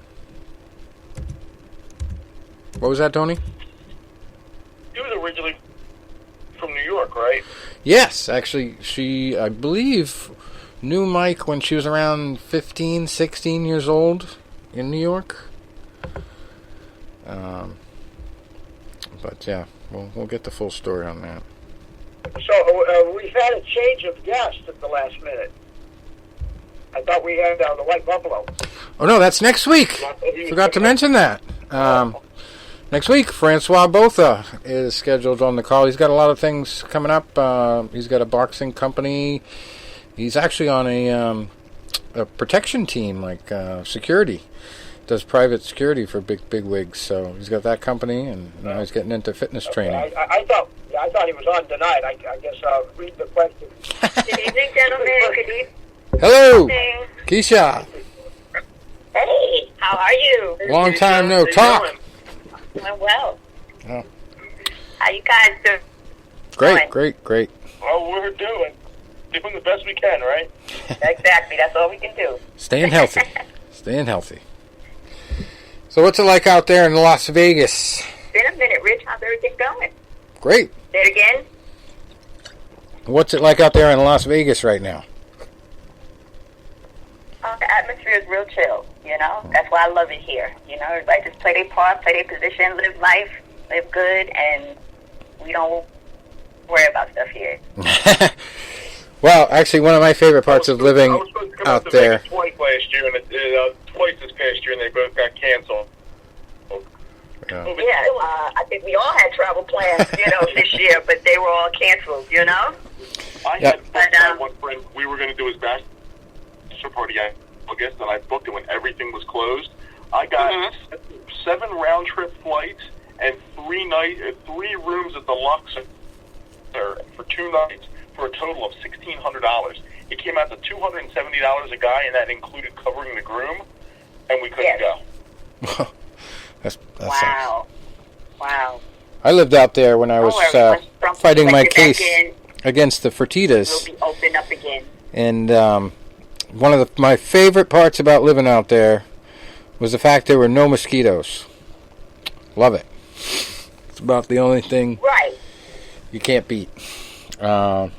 What was that, Tony? She was originally from New York, right? Yes, actually, she, I believe, knew Mike when she was around 15, 16 years old in New York. But yeah, we'll get the full story on that. So we've had a change of guest at the last minute. I thought we had the White Buffalo. Oh no, that's next week. Forgot to mention that. Next week, Francois Botha is scheduled on the call. He's got a lot of things coming up. He's got a boxing company. He's actually on a protection team, like security. Does private security for big wigs. So he's got that company, and now he's getting into fitness training. I thought he was on tonight. I guess I'll read the question. Good evening, gentlemen. Good evening. Hello, Keisha. Hey, how are you? Long time no talk. Doing well. Oh. How you guys doing? Great. Well, we're doing the best we can, right? Exactly. That's all we can do. Staying healthy. So what's it like out there in Las Vegas? Been a minute, Rich. How's everything going? Great. Say it again. What's it like out there in Las Vegas right now? The atmosphere is real chill, you know? That's why I love it here. You know, everybody just play their part, play their position, live life, live good, and we don't worry about stuff here. Well, actually, one of my favorite parts of living out there... Twice last year, and twice this past year, and they both got canceled. Yeah. I think we all had travel plans, this year, but they were all canceled, you know? I had one friend, we were going to do his bachelor party in August, and I booked it when everything was closed. I got 7 round-trip flights and 3 rooms at the Luxor for 2 nights for a total of $1,600. It came out to $270 a guy, and that included covering the groom, and we couldn't go. That wow. Wow. I lived out there when I was fighting my case against the Fertitas. We'll be open up again. And one of my favorite parts about living out there was the fact there were no mosquitoes. Love it. It's about the only thing you can't beat. The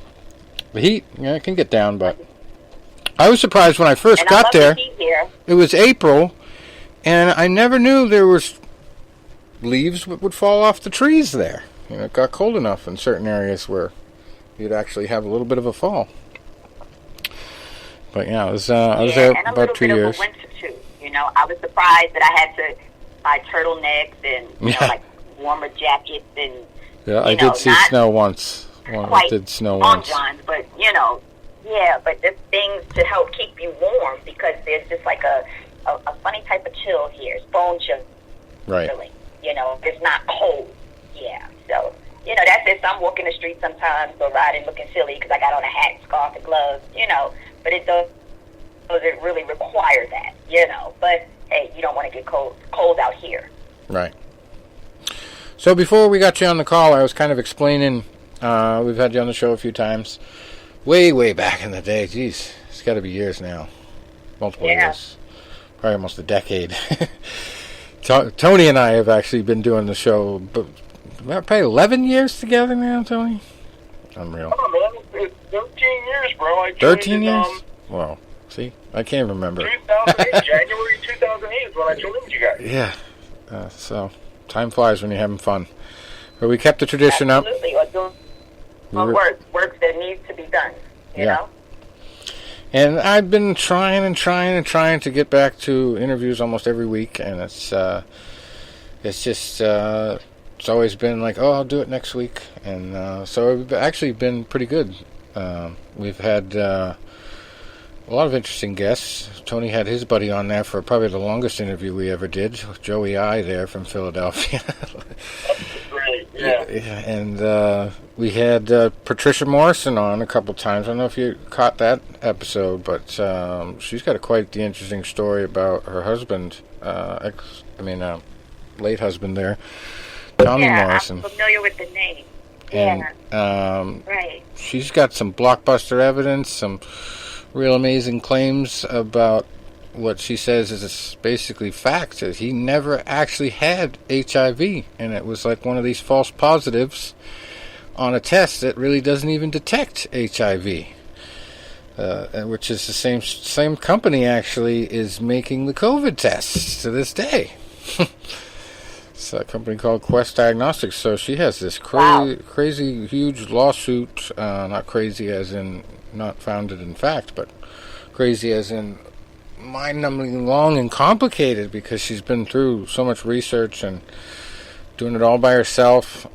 heat, it can get down, but I was surprised when I first got there. It was April, and I never knew there was leaves would fall off the trees there. It got cold enough in certain areas where you'd actually have a little bit of a fall. But yeah, I was there about 2 years. And a little bit of a winter too. I was surprised that I had to buy turtleneckes and like warmer jackets and. Yeah, I did see snow once. It did snow once. Johns, but but there's things to help keep you warm because there's just like a funny type of chill here. It's bone chill. Right. Really. It's not cold. Yeah. So you know, that's if I'm walking the street sometimes or riding looking silly because I got on a hat, scarf, and gloves, you know. But it doesn't really require that, you know. But, hey, you don't want to get cold out here. Right. So before we got you on the call, I was kind of explaining, we've had you on the show a few times, way back in the day. Geez, it's got to be years now. Multiple years. Probably almost a decade. Tony and I have actually been doing the show, but probably 11 years together now, Tony? Unreal. Oh, man, it's 13 years, bro. 13 years? Wow. See? I can't remember. 2008, January 2008 is when I joined you guys. Yeah. So, time flies when you're having fun. But we kept the tradition up. Absolutely. Or doing work that needs to be done, you know? And I've been trying to get back to interviews almost every week, and it's just it's always been like, oh, I'll do it next week, and so we've actually been pretty good. We've had a lot of interesting guests. Tony had his buddy on there for probably the longest interview we ever did, Joey I there from Philadelphia. Great, yeah. And we had Patricia Morrison on a couple times. I don't know if you caught that episode, but she's got quite the interesting story about her husband, late husband there, Tommy Morrison. I'm familiar with the name. And right. She's got some blockbuster evidence, some real amazing claims about what she says is basically fact, that he never actually had HIV, and it was like one of these false positives on a test that really doesn't even detect HIV, which is the same company actually is making the COVID tests to this day. It's a company called Quest Diagnostics. So she has this crazy huge lawsuit, not crazy as in not founded in fact, but crazy as in mind-numbingly long and complicated, because she's been through so much research and doing it all by herself.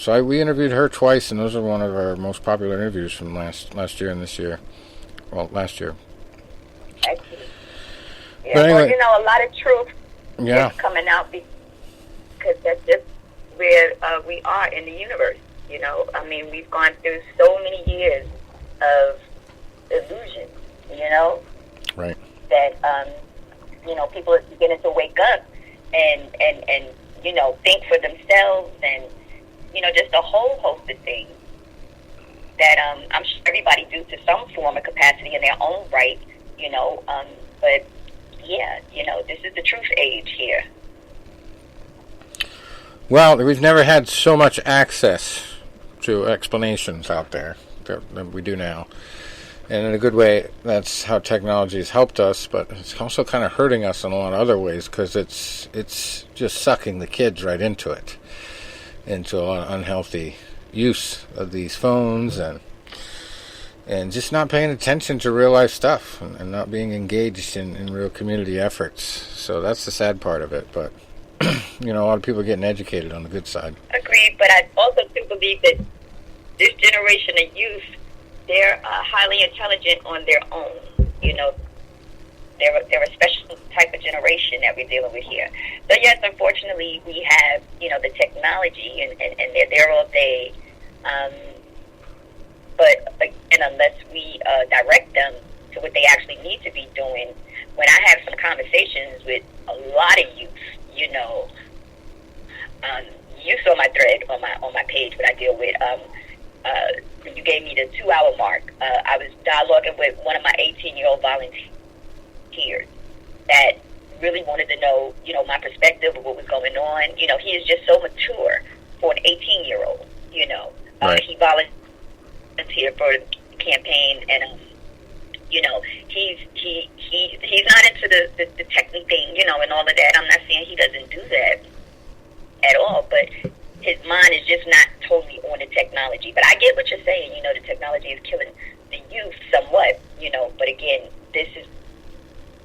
We interviewed her twice, and those are one of our most popular interviews from last year and this year. Well, last year. Yeah, but anyway, well, you know, a lot of truth is coming out because that's just where we are in the universe. You know, I mean, we've gone through so many years of illusion, you know? Right. That, you know, people are beginning to wake up and you know, think for themselves and, you know, just a whole host of things that I'm sure everybody do to some form of capacity in their own right, you know, but, yeah, you know, this is the truth age here. Well, we've never had so much access to explanations out there than we do now. And in a good way, that's how technology has helped us, but it's also kind of hurting us in a lot of other ways, because it's just sucking the kids right into it, into a lot of unhealthy use of these phones, and just not paying attention to real life stuff, and not being engaged in real community efforts. So that's the sad part of it, but you know, a lot of people are getting educated on the good side. Agreed, but I also do believe that this generation of youth, they're highly intelligent on their own. You know, they're a special type of generation that we're dealing with here. So yes, unfortunately, we have, you know, the technology, and they're there all day. But again, unless we direct them to what they actually need to be doing, when I have some conversations with a lot of youth, you know, you saw my thread on my page, what I deal with. You gave me the 2-hour mark. I was dialoguing with one of my 18-year-old volunteers that really wanted to know, you know, my perspective of what was going on. You know, he is just so mature for an 18-year-old. You know, right. He volunteered for the campaign, and you know, he's not into the technique thing, you know, and all of that. I'm not saying he doesn't do that at all, but his mind is just not totally on the technology. But I get what you're saying. You know, the technology is killing the youth somewhat, you know. But again, this is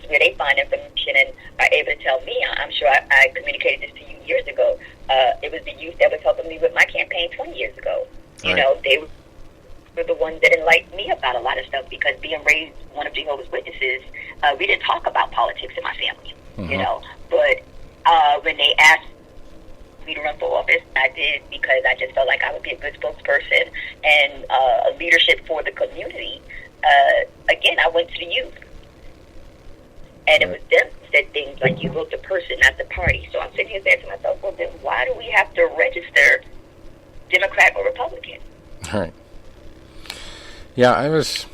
where they find information and are able to tell me. I'm sure I communicated this to you years ago. It was the youth that was helping me with my campaign 20 years ago. You know, they were the ones that enlightened me about a lot of stuff, because being raised one of Jehovah's Witnesses, we didn't talk about politics in my family, you know. But when they asked me to run for office. I did because I just felt like I would be a good spokesperson and a leadership for the community. Again, I went to the youth. And it was them who said things like, you vote the person, not the party. So I'm sitting here saying to myself, well, then why do we have to register Democrat or Republican? All right. Yeah, I was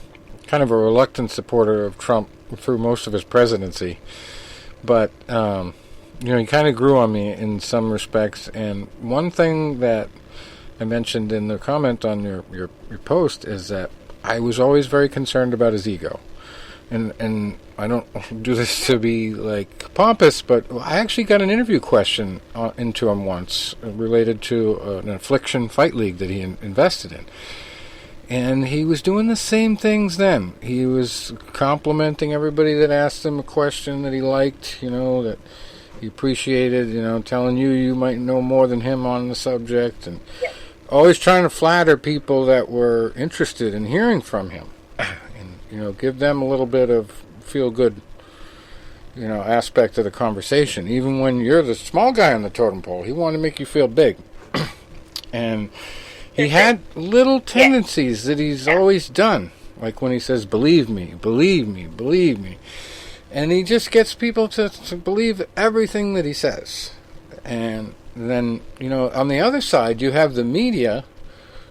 kind of a reluctant supporter of Trump through most of his presidency. But, he kind of grew on me in some respects. And one thing that I mentioned in the comment on your post is that I was always very concerned about his ego. And I don't do this to be, like, pompous, but I actually got an interview question into him once related to an Affliction Fight League that he invested in. And he was doing the same things then. He was complimenting everybody that asked him a question that he liked, that he appreciated, telling you might know more than him on the subject, and always trying to flatter people that were interested in hearing from him. Give them a little bit of feel-good, aspect of the conversation. Even when you're the small guy on the totem pole, he wanted to make you feel big. And he had little tendencies that he's always done. Like when he says, believe me, believe me, believe me. And he just gets people to believe everything that he says. And then, on the other side, you have the media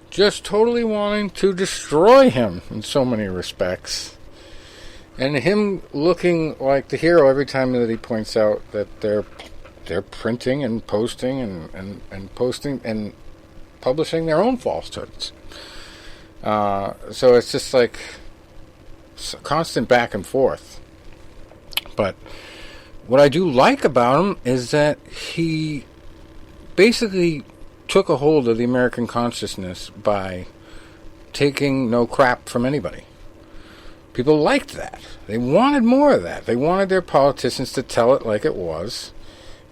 just totally wanting to destroy him in so many respects. And him looking like the hero every time that he points out that they're printing and posting and posting and publishing their own falsehoods. So it's just like a constant back and forth. But what I do like about him is that he basically took a hold of the American consciousness by taking no crap from anybody. People liked that. They wanted more of that. They wanted their politicians to tell it like it was.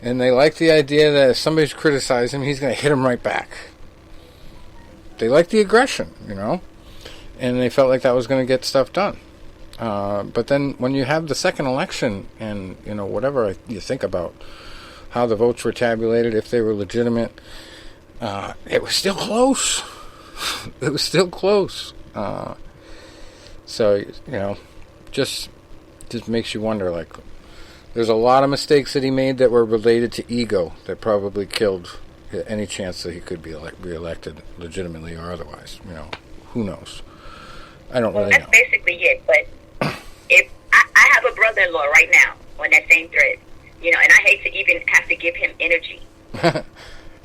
And they liked the idea that if somebody's criticizing him, he's going to hit him right back. They liked the aggression, And they felt like that was going to get stuff done. But then when you have the second election and, whatever you think about how the votes were tabulated, if they were legitimate, it was still close. It was still close. So, just makes you wonder, like, there's a lot of mistakes that he made that were related to ego that probably killed any chance that he could be reelected legitimately or otherwise. Who knows? I don't really know. That's basically it. But if I have a brother-in-law right now on that same thread, and I hate to even have to give him energy. But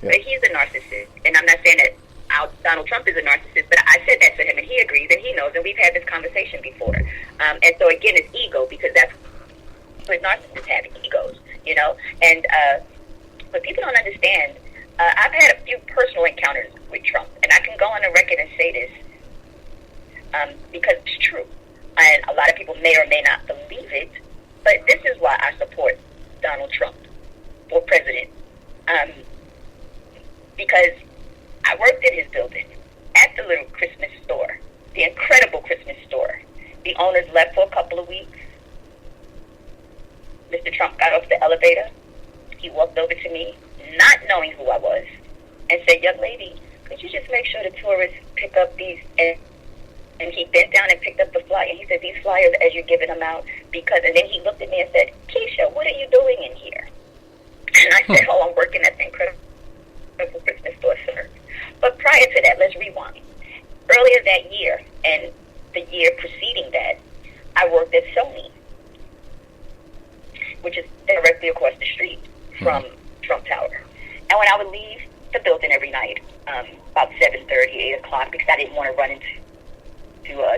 he's a narcissist, and I'm not saying that Donald Trump is a narcissist, but I said that to him, and he agrees, and he knows, and we've had this conversation before. And so, again, it's ego, because that's what narcissists have, egos, And what people don't understand, I've had a few personal encounters with Trump, and I can go on the record and say this because it's true. And a lot of people may or may not believe it, but this is why I support Donald Trump for president. Because I worked in his building at the little Christmas store, the incredible Christmas store. The owners left for a couple of weeks. Mr. Trump got off the elevator. He walked over to me, not knowing who I was, and said, young lady, could you just make sure the tourists pick up these? And he bent down and picked up the flyer. He said, these flyers as you're giving them out, because, and then he looked at me and said, Keisha, what are you doing in here? And I said, oh, I'm working at the incredible Christmas store, sir. But prior to that, let's rewind. Earlier that year, and the year preceding that, I worked at Sony, which is directly across the street from Trump Tower. And when I would leave the building every night, about 7:30, 8 o'clock, because I didn't want to run into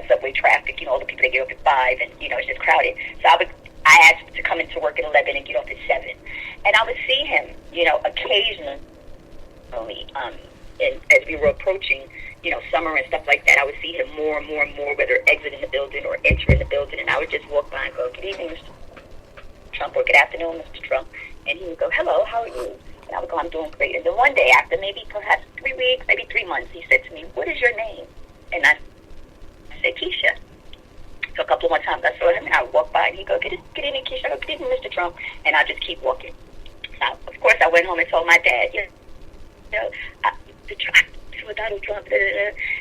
subway traffic, all the people that get up at 5, and, it's just crowded. So I asked to come into work at 11 and get off at 7. And I would see him, occasionally, and as we were approaching, summer and stuff like that, I would see him more and more and more, whether exiting the building or entering the building, and I would just walk by and go, good evening, Mr. Trump, or good afternoon, Mr. Trump. And he would go, hello, how are you? And I would go, I'm doing great. And then one day, after maybe perhaps 3 weeks, maybe 3 months, he said to me, what is your name? And I said, Keisha. So a couple of more times I saw him, and I would walk by, and he'd go, get in, Keisha. I go, good evening, Mr. Trump. And I just keep walking. So, of course, I went home and told my dad, know, with Donald Trump.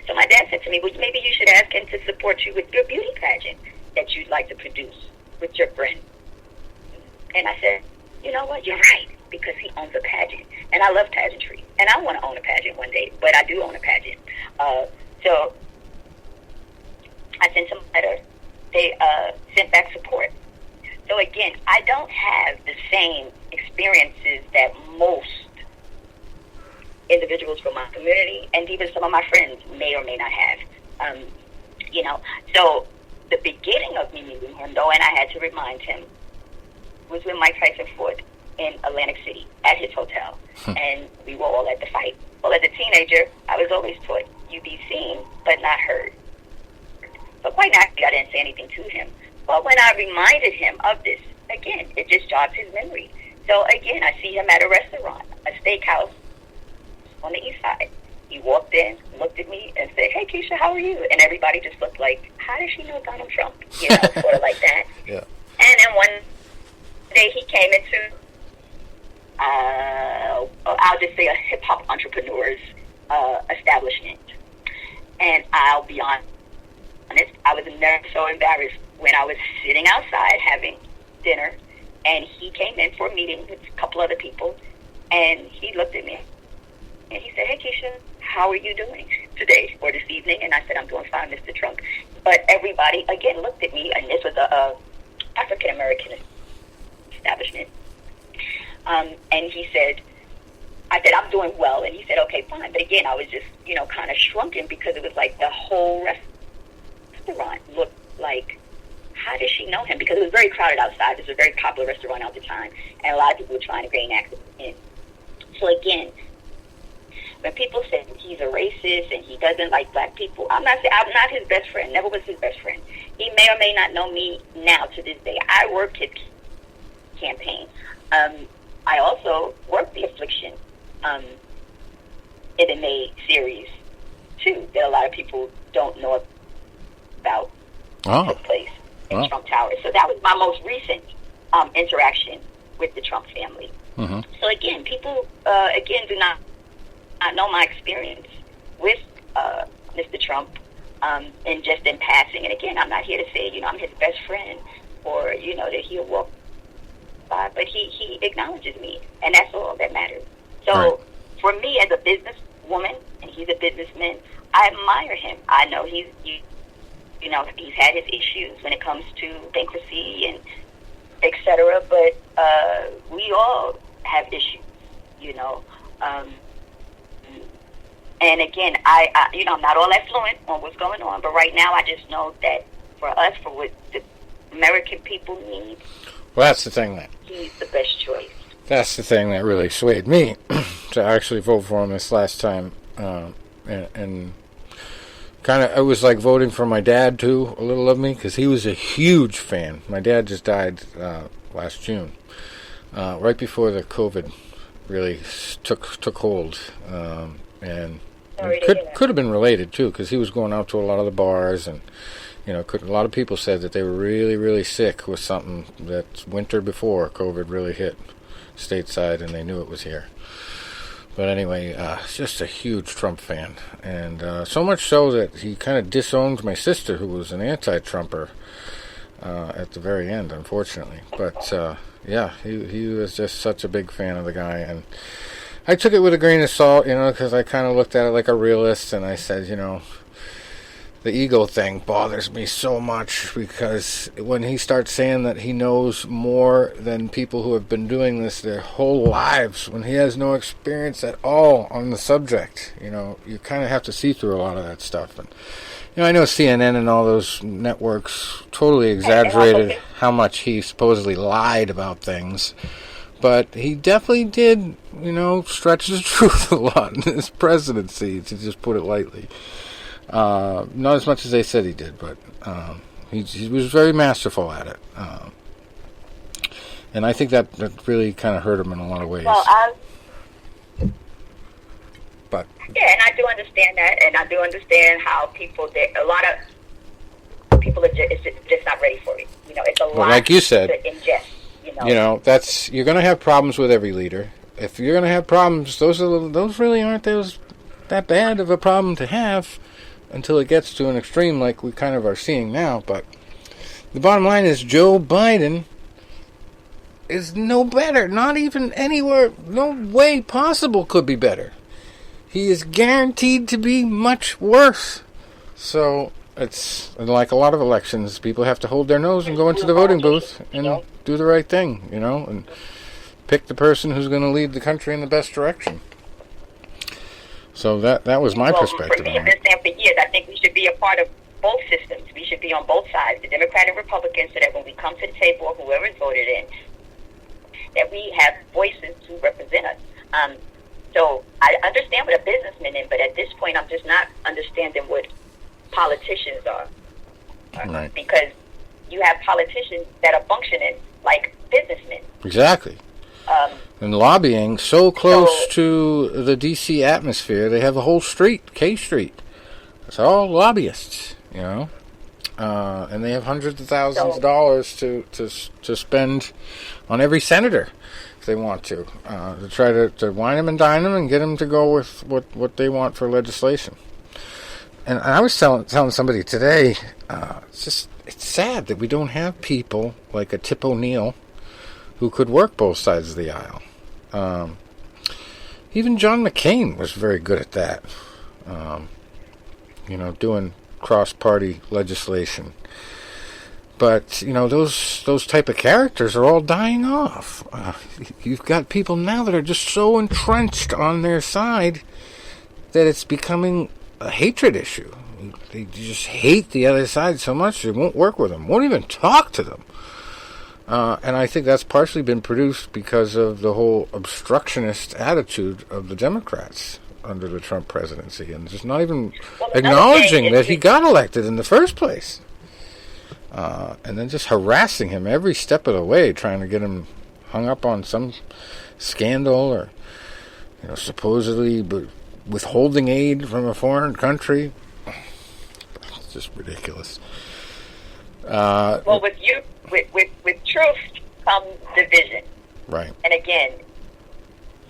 So my dad said to me, well, maybe you should ask him to support you with your beauty pageant that you'd like to produce with your friend. And I said, you know what, you're right, because he owns a pageant. And I love pageantry. And I want to own a pageant one day, but I do own a pageant. So I sent them a letter. They sent back support. So again, I don't have the same experiences that most individuals from my community and even some of my friends may or may not have. You know, so the beginning of me meeting him, though, and I had to remind him, was when Mike Tyson fought in Atlantic City at his hotel. And we were all at the fight. Well, as a teenager, I was always taught, you be seen, but not heard. So quite naturally, I didn't say anything to him. But when I reminded him of this, again, it just jogged his memory. So again, I see him at a restaurant, a steakhouse on the east side. He walked in, looked at me, and said, hey, Keisha, how are you? And everybody just looked like, how does she know Donald Trump? You know, sort of like that. Yeah. And then one day he came into, I'll just say a hip-hop entrepreneur's establishment. And I'll be honest, I was never so embarrassed when I was sitting outside having dinner, and he came in for a meeting with a couple other people, and he looked at me, and he said, hey, Keisha, how are you doing today or this evening? And I said, I'm doing fine, Mr. Trump. But everybody, again, looked at me, and this was a African-American establishment. And he said, I said, I'm doing well. And he said, okay, fine. But again, I was just, you know, kind of shrunken because it was like the whole restaurant looked like, how does she know him? Because it was very crowded outside. It was a very popular restaurant at the time. And a lot of people were trying to gain access in. So again, when people say he's a racist and he doesn't like black people, I'm not his best friend. Never was his best friend. He may or may not know me now to this day. I worked his campaign. I also worked the Affliction in the May series too, that a lot of people don't know about. Took place in Trump Tower. So that was my most recent interaction with the Trump family. Mm-hmm. So again, people do not know my experience with Mr. Trump, and just in passing. And again, I'm not here to say, you know, I'm his best friend or, you know, that he'll walk by, but he acknowledges me, and that's all that matters. So right. For me as a businesswoman, and he's a businessman, I admire him. I know he's had his issues when it comes to bankruptcy and et cetera, but we all have issues, you know. And again, I'm not all that fluent on what's going on, but right now I just know that for us, for what the American people need, well, that's the thing that he's the best choice. That's the thing that really swayed me to actually vote for him this last time, and kind of, it was like voting for my dad too, a little of me, because he was a huge fan. My dad just died last June, right before the COVID really took hold, and could have been related too, because he was going out to a lot of the bars, and you know, a lot of people said that they were really, really sick with something that winter before COVID really hit stateside, and they knew it was here. But anyway, just a huge Trump fan, and so much so that he kind of disowned my sister, who was an anti-Trumper, at the very end, unfortunately. But yeah, he was just such a big fan of the guy, and I took it with a grain of salt, you know, because I kind of looked at it like a realist, and I said, you know, the ego thing bothers me so much, because when he starts saying that he knows more than people who have been doing this their whole lives, when he has no experience at all on the subject, you know, you kind of have to see through a lot of that stuff. And you know, I know CNN and all those networks totally exaggerated how much he supposedly lied about things, but he definitely did, you know, stretch the truth a lot in his presidency, to just put it lightly. Not as much as they said he did, but he was very masterful at it. And I think that really kind of hurt him in a lot of ways. Well, but yeah, and I do understand that, and I do understand how a lot of people are just not ready for it. You know, it's a lot like you said, to ingest. You know, you're going to have problems with every leader. if you're going to have problems, those really aren't that bad of a problem to have until it gets to an extreme like we kind of are seeing now. But the bottom line is Joe Biden is no better. Not even anywhere, no way possible could be better. He is guaranteed to be much worse. So it's like a lot of elections. People have to hold their nose and go into the voting booth and do the right thing, and pick the person who's going to lead the country in the best direction. So that was my perspective. For me, I've been saying for years, I think we should be a part of both systems. We should be on both sides, the Democrat and Republican, so that when we come to the table, or whoever is voted in, that we have voices to represent us. So I understand what a businessman is, but at this point, I'm just not understanding what politicians are. Right. Because you have politicians that are functioning like businessmen. Exactly. And lobbying so close to the D.C. atmosphere, they have a whole street, K Street. It's all lobbyists, and they have hundreds of thousands of dollars to spend on every senator if they want to try to wine them and dine them and get them to go with what they want for legislation. And I was telling somebody today, it's sad that we don't have people like a Tip O'Neill who could work both sides of the aisle. Even John McCain was very good at that, doing cross-party legislation. But, those type of characters are all dying off. You've got people now that are just so entrenched on their side that it's becoming a hatred issue. They just hate the other side so much they won't work with them, won't even talk to them. And I think that's partially been produced because of the whole obstructionist attitude of the Democrats under the Trump presidency, and just not even acknowledging that he got elected in the first place. And then just harassing him every step of the way, trying to get him hung up on some scandal or, supposedly withholding aid from a foreign country. It's just ridiculous. Well, with truth comes division. Right. And again,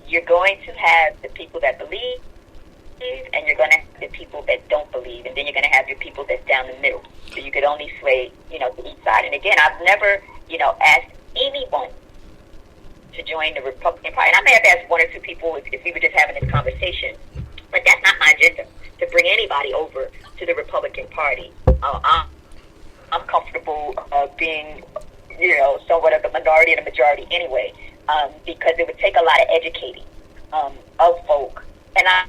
you're going to have the people that believe, and you're going to have the people that don't believe, and then you're going to have your people that's down the middle. So you could only sway, to each side. And again, I've never, asked anyone to join the Republican Party. And I may have asked one or two people if we were just having this conversation, but that's not my agenda, to bring anybody over to the Republican Party. I'm comfortable being, somewhat of the minority and the majority anyway, because it would take a lot of educating of folk. And I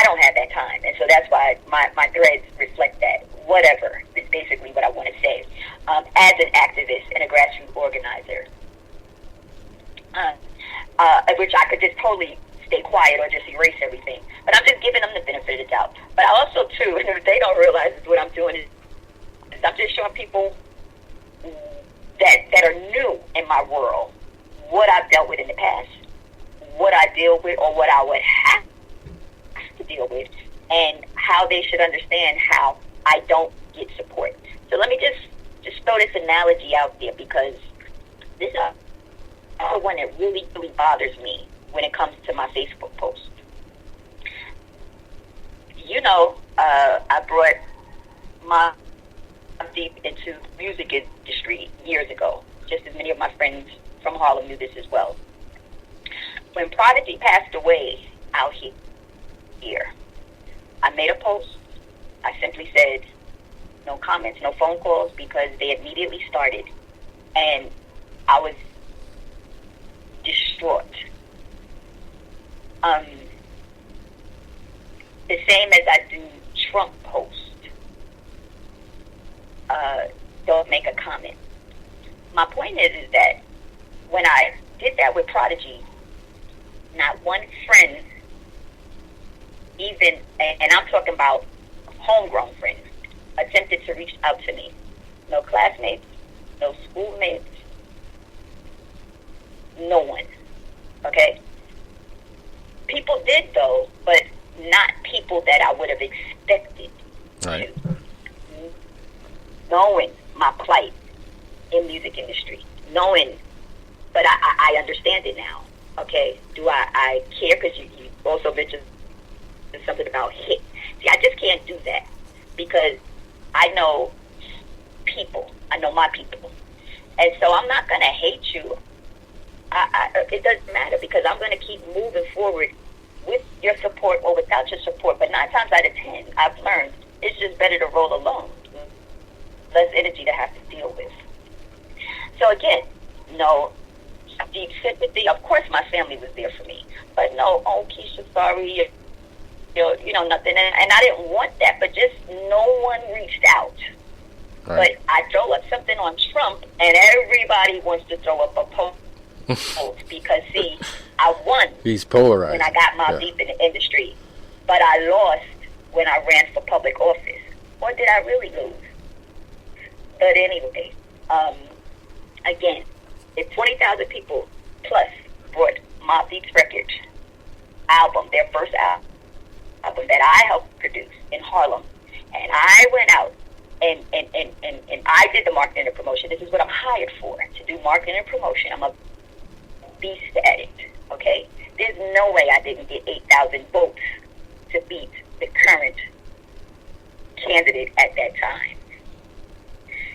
don't have that time. And so that's why my threads reflect that. Whatever is basically what I want to say. As an activist and a grassroots organizer, which I could just totally stay quiet or just erase everything. But I'm just giving them the benefit of the doubt. But I also, too, and if they don't realize what I'm doing is I'm just showing people that are new in my world what I've dealt with in the past, what I deal with or what I would have to deal with, and how they should understand how I don't get support. So let me just throw this analogy out there, because this is the one that really, really bothers me when it comes to my Facebook post. I brought my deep into music industry years ago. Just as many of my friends from Harlem knew this as well. When Prodigy passed away out here, I made a post. I simply said, no comments, no phone calls, because they immediately started, and I was distraught. The same as I do Trump posts. Don't make a comment. My point is that when I did that with Prodigy, not one friend, even, and I'm talking about homegrown friends, attempted to reach out to me. No classmates, no schoolmates, no one. Okay? People did, though, but not people that I would have expected right. to. Knowing my plight in music industry, knowing, but I understand it now. Okay, do I care? Because you also mentioned something about hate. See, I just can't do that because I know people. I know my people. And so I'm not going to hate you. It doesn't matter because I'm going to keep moving forward with your support or without your support. But 9 times out of 10, I've learned it's just better to roll alone. Less energy to have to deal with. So again, no deep sympathy. Of course my family was there for me. But no, oh, Keisha, sorry, you know, nothing. And I didn't want that, but just no one reached out. Right. But I throw up something on Trump, and everybody wants to throw up a post because, see, I won. He's polarized. When I got my deep in the industry. But I lost when I ran for public office. Or did I really lose? But anyway, again, if 20,000 people plus bought Mobb Deep's record album, their first album that I helped produce in Harlem, and I went out and I did the marketing and promotion. This is what I'm hired for, to do marketing and promotion. I'm a beast at it, okay? There's no way I didn't get 8,000 votes to beat the current candidate at that time.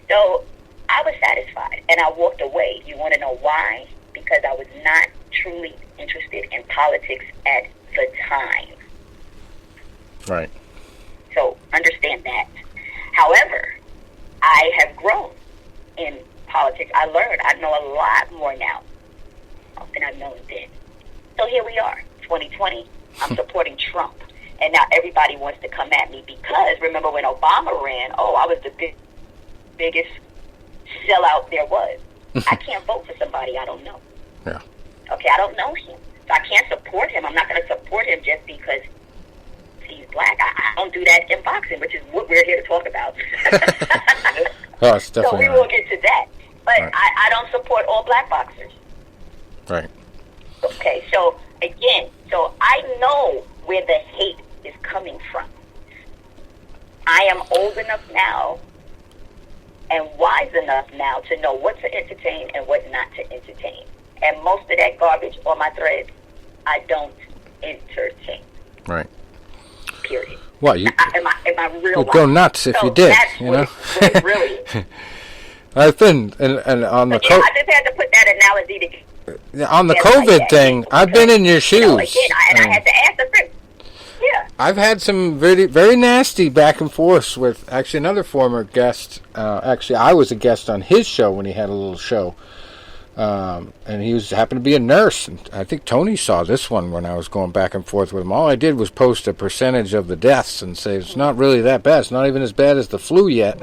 So I was satisfied, and I walked away. You want to know why? Because I was not truly interested in politics at the time. Right. So understand that. However, I have grown in politics. I learned. I know a lot more now than I've known then. So here we are, 2020. I'm supporting Trump. And now everybody wants to come at me because, remember when Obama ran, I was the biggest sellout there was. I can't vote for somebody I don't know. Yeah. Okay, I don't know him. So I can't support him. I'm not going to support him just because he's black. I don't do that in boxing, which is what we're here to talk about. Oh, it's definitely so we will get to that. But right. I don't support all black boxers. Right. Okay, so again, I know where the hate is coming from. I am old enough now and wise enough now to know what to entertain and what not to entertain. And most of that garbage on my threads, I don't entertain. Right. Period. What you? Am I real? You'd go nuts if you did. That's you know. What it really is. I've been and on the. I just had to put that analogy together. On the COVID thing, I've been in your shoes. I had to ask the friend. Yeah. I've had some very, very nasty back and forth with actually another former guest. Actually, I was a guest on his show when he had a little show. And he happened to be a nurse. And I think Tony saw this one when I was going back and forth with him. All I did was post a percentage of the deaths and say it's not really that bad. It's not even as bad as the flu yet.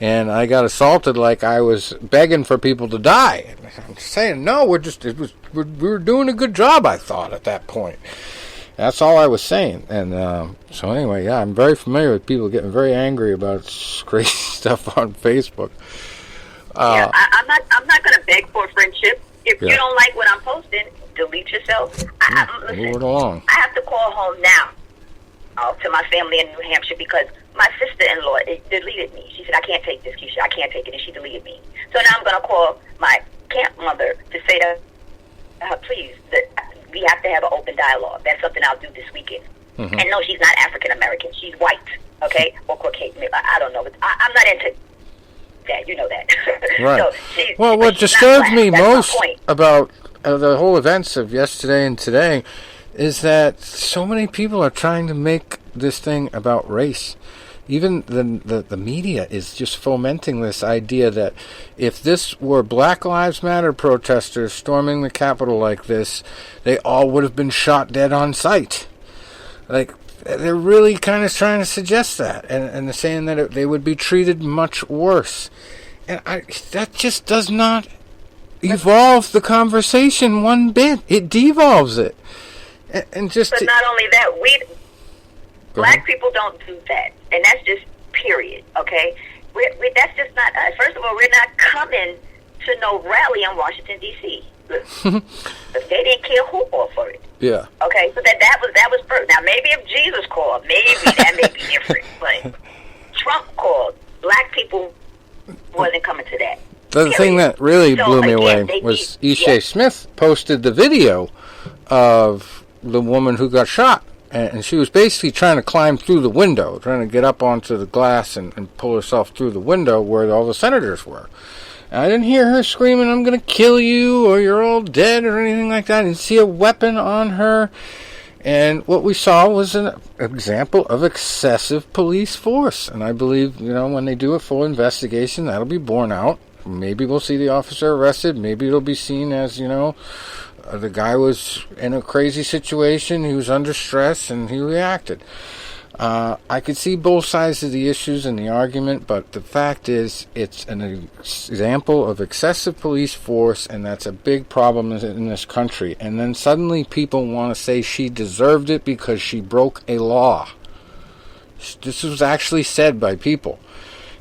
And I got assaulted like I was begging for people to die. I'm saying, no, we were doing a good job, I thought, at that point. That's all I was saying. And so anyway, yeah, I'm very familiar with people getting very angry about crazy stuff on Facebook. I'm not going to beg for friendship. If you don't like what I'm posting, delete yourself. Listen, move it along. I have to call home now to my family in New Hampshire because my sister-in-law deleted me. She said, I can't take this, Keisha. I can't take it. And she deleted me. So now I'm going to call my camp mother to say to her, please, we have to have an open dialogue. That's something I'll do this weekend. Mm-hmm. And no, she's not African-American. She's white, okay? Or Caucasian. I don't know. I'm not into that. You know that. Right. So what disturbs me most about the whole events of yesterday and today is that so many people are trying to make this thing about race. Even the media is just fomenting this idea that if this were Black Lives Matter protesters storming the Capitol like this, they all would have been shot dead on sight. Like, they're really kind of trying to suggest that, and they're saying that they would be treated much worse. And that just does not evolve the conversation one bit. It devolves it. And just but not only that, Black people don't do that, and that's just period. Okay, that's just not us. First of all, we're not coming to no rally in Washington D.C. But they didn't care who called for it. Yeah. Okay, so that was first. Now maybe if Jesus called, maybe that may be different. But Trump called. Black people wasn't coming to that. the thing that really blew me away was Ishe Smith posted the video of the woman who got shot. And she was basically trying to climb through the window, trying to get up onto the glass and pull herself through the window where all the senators were. And I didn't hear her screaming, "I'm going to kill you," or "You're all dead," or anything like that. I didn't see a weapon on her. And what we saw was an example of excessive police force. And I believe, when they do a full investigation, that'll be borne out. Maybe we'll see the officer arrested. Maybe it'll be seen as, the guy was in a crazy situation, he was under stress, and he reacted. I could see both sides of the issues and the argument, but the fact is, it's an example of excessive police force, and that's a big problem in this country. And then suddenly people want to say she deserved it because she broke a law. This was actually said by people.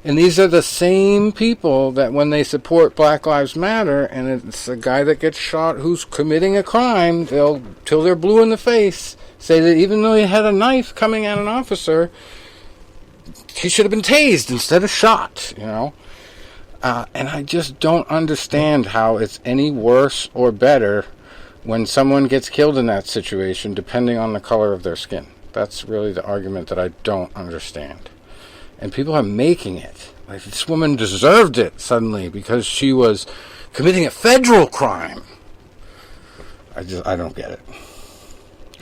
And these are the same people that when they support Black Lives Matter and it's a guy that gets shot who's committing a crime, they'll, till they're blue in the face, say that even though he had a knife coming at an officer, he should have been tased instead of shot, And I just don't understand how it's any worse or better when someone gets killed in that situation, depending on the color of their skin. That's really the argument that I don't understand. And people are making it. Like, this woman deserved it suddenly because she was committing a federal crime. I don't get it.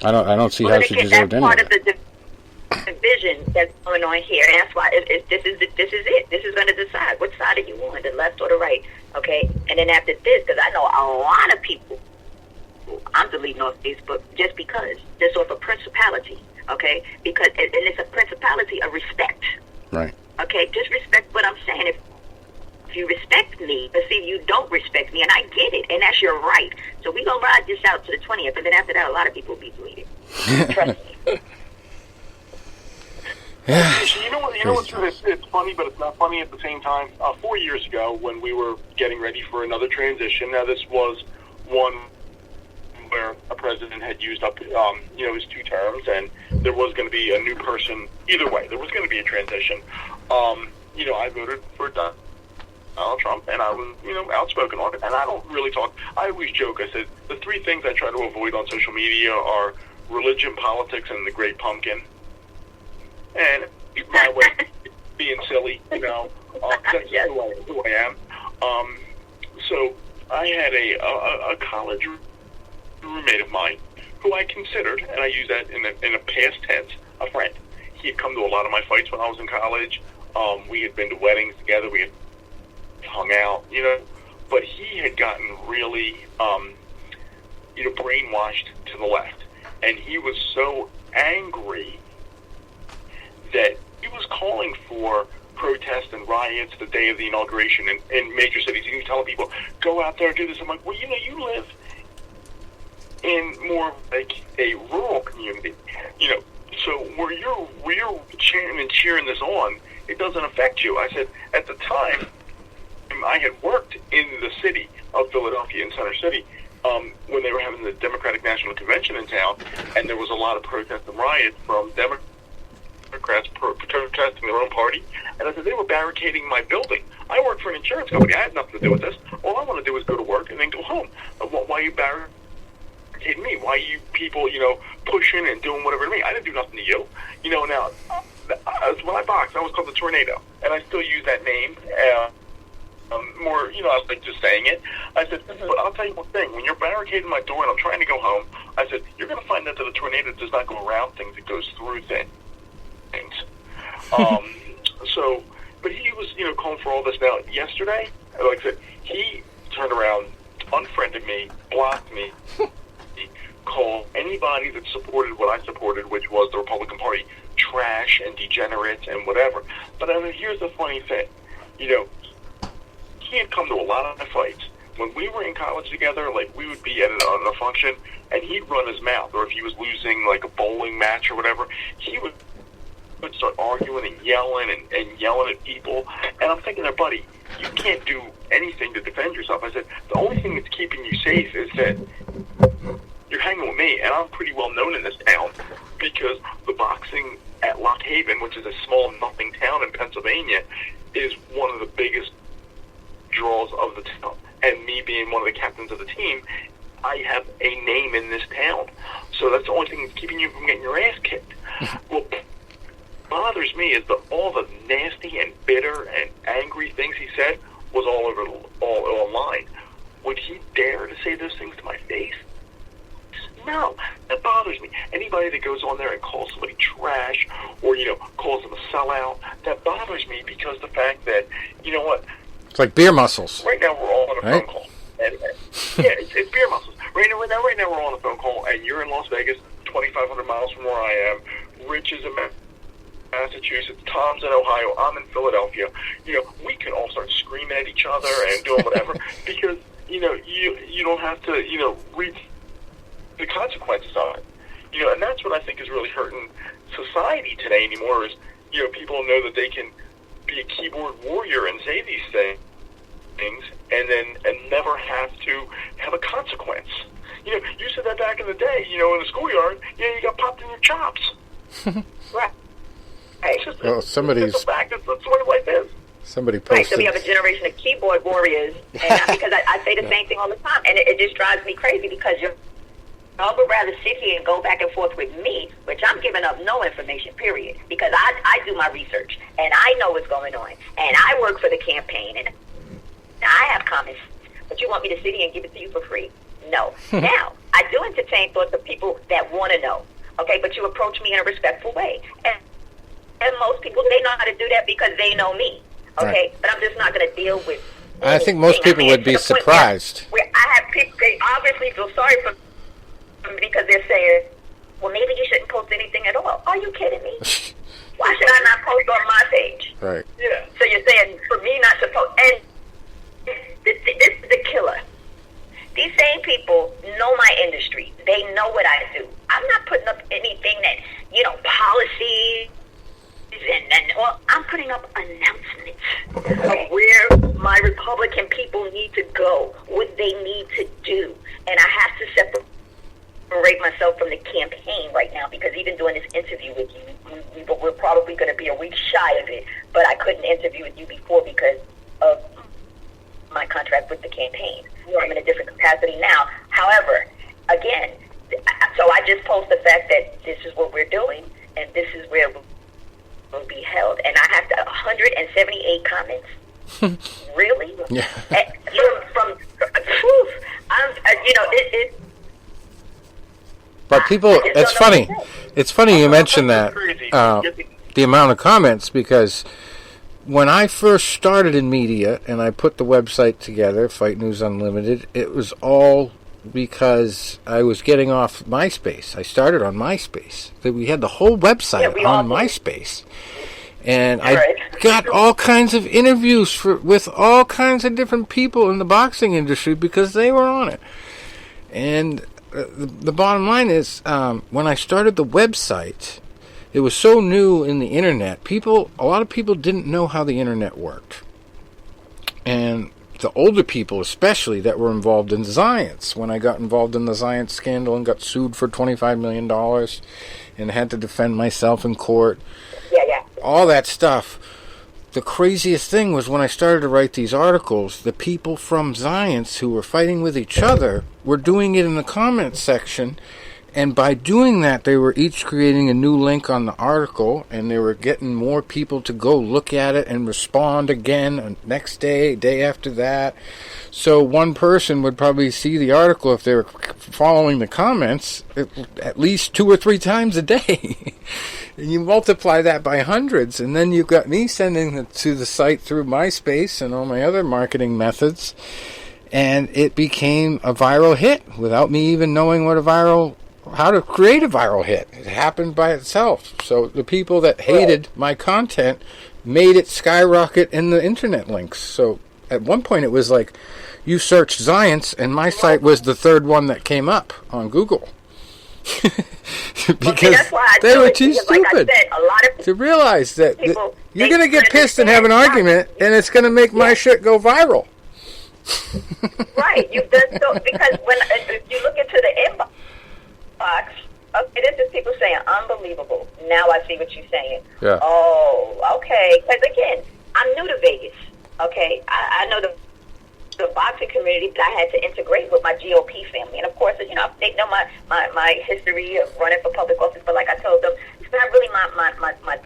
I don't see how she deserved any of it. That's part of the division that's going on here, and that's why this is it. This is going to decide what side are you on, the left or the right, okay? And then after this, because I know a lot of people, I'm deleting off Facebook just off a principality, okay? Because and it's a principality of respect. Right. Okay, just respect what I'm saying. If you respect me, but see, you don't respect me, and I get it, and that's your right. So we're going to ride this out to the 20th, and then after that, a lot of people will be deleted. Trust me. Yeah. You know what's it's funny, but it's not funny at the same time. 4 years ago, when we were getting ready for another transition, now this was one where a president had used up, his 2 terms, and there was going to be a new person. Either way, there was going to be a transition. I voted for Donald Trump, and I was, outspoken on it. And I don't really talk. I always joke. I said the 3 things I try to avoid on social media are religion, politics, and the Great Pumpkin. And my way being silly, that's who I am. So I had a college roommate of mine who I considered, and I use that in a past tense, a friend. He had come to a lot of my fights when I was in college. We had been to weddings together. We had hung out, but he had gotten really, brainwashed to the left. And he was so angry that he was calling for protests and riots the day of the inauguration in major cities. He was telling people, go out there and do this. I'm like, well, you live in more like a rural community, so where you're cheering this on, it doesn't affect you. I said, at the time, I had worked in the city of Philadelphia, in Center City, when they were having the Democratic National Convention in town, and there was a lot of protests and riots from Democrats protesting their own party, and I said, they were barricading my building. I work for an insurance company. I had nothing to do with this. All I want to do is go to work and then go home. Why are you barricading me? Why are you people, pushing and doing whatever to me? I didn't do nothing to you. Now, when I boxed, I was called the Tornado, and I still use that name. More, I was like just saying it. I said, but I'll tell you one thing. When you're barricading my door and I'm trying to go home, I said, you're going to find out that a tornado does not go around things. It goes through things. But he was, calling for all this. Now, yesterday, like I said, he turned around, unfriended me, blocked me, called anybody that supported what I supported, which was the Republican Party, trash and degenerates and whatever. But here's the funny thing. He had come to a lot of my fights. When we were in college together, like, we would be at a function, and he'd run his mouth. Or if he was losing, like, a bowling match or whatever, he would start arguing and yelling at people. And I'm thinking, buddy, you can't do anything to defend yourself. I said, the only thing that's keeping you safe is that you're hanging with me, and I'm pretty well known in this town because the boxing at Lock Haven, which is a small nothing town in Pennsylvania, is one of the biggest draws I'm one of the captains of the team, I have a name in this town. So that's the only thing that's keeping you from getting your ass kicked. What bothers me is that all the nasty and bitter and angry things he said was all online. Would he dare to say those things to my face? No, that bothers me. Anybody that goes on there and calls somebody trash or, calls them a sellout, that bothers me because the fact that, you know what? It's like beer muscles. Right now we're all on a phone call. And, it's beer muscles. Right now we're all on a phone call, and you're in Las Vegas, 2,500 miles from where I am. Rich is in Massachusetts. Tom's in Ohio. I'm in Philadelphia. We can all start screaming at each other and doing whatever because, you don't have to, read the consequences of it. And that's what I think is really hurting society today anymore is, people know that they can be a keyboard warrior and say these things and never have to have a consequence. You said that back in the day, in the schoolyard, you got popped in your chops. Right. It's just, well, it's a fact. That's what life is. Somebody posted. Right, so we have a generation of keyboard warriors, and because I say the same thing all the time, and it just drives me crazy because I would rather sit here and go back and forth with me, which I'm giving up no information, period, because I do my research, and I know what's going on, and I work for the campaign, and I have comments, but you want me to sit here and give it to you for free? No. Now, I do entertain thoughts of people that want to know, okay, but you approach me in a respectful way, and most people, they know how to do that because they know me, okay, right. But I'm just not going to deal with I think most people would be surprised. Where I have people, they obviously feel sorry for because they're saying, well, maybe you shouldn't post anything at all. Are you kidding me? Why should I not post on my page? Right. Yeah. So you're saying for me not to post. And this is the killer. These same people know my industry. They know what I do. I'm not putting up anything that, policies and well, I'm putting up announcements of where my Republican people need to go, what they need to do. And I have to separate myself from the campaign right now because even doing this interview with you, we're probably going to be a week shy of it, but I couldn't interview with you before because of my contract with the campaign. I'm in a different capacity now. However, again, so I just post the fact that this is what we're doing and this is where will be held, and I have to 178 comments. Really? Yeah. From But people, it's funny. It's funny you mentioned that, the amount of comments, because when I first started in media and I put the website together, Fight News Unlimited, it was all because I was getting off MySpace. I started on MySpace. We had the whole website on MySpace. And I got all kinds of interviews with all kinds of different people in the boxing industry because they were on it. And the bottom line is, when I started the website, it was so new in the internet. A lot of people didn't know how the internet worked. And the older people, especially, that were involved in science. When I got involved in the science scandal and got sued for $25 million and had to defend myself in court, all that stuff. The craziest thing was when I started to write these articles, the people from science who were fighting with each other were doing it in the comments section. And by doing that, they were each creating a new link on the article, and they were getting more people to go look at it and respond again next day, day after that. So one person would probably see the article, if they were following the comments, at least 2 or 3 times a day. And you multiply that by hundreds, and then you've got me sending it to the site through MySpace and all my other marketing methods, and it became a viral hit without me even knowing how to create a viral hit. It happened by itself. So the people that hated my content made it skyrocket in the internet links. So at one point it was like, you search science, and my site was the 3rd one that came up on Google. Because they were too stupid to realize that you're going to get pissed and have an argument, and it's going to make my shit go viral. Right. You've done so, because when you look into the inbox, this is people saying, unbelievable. Now I see what you're saying. Yeah. Oh, okay. Because again, I'm new to Vegas. Okay. I know the the boxing community that I had to integrate with my GOP family. And of course, you know, they know my history of running for public office, but like I told them, it's not really my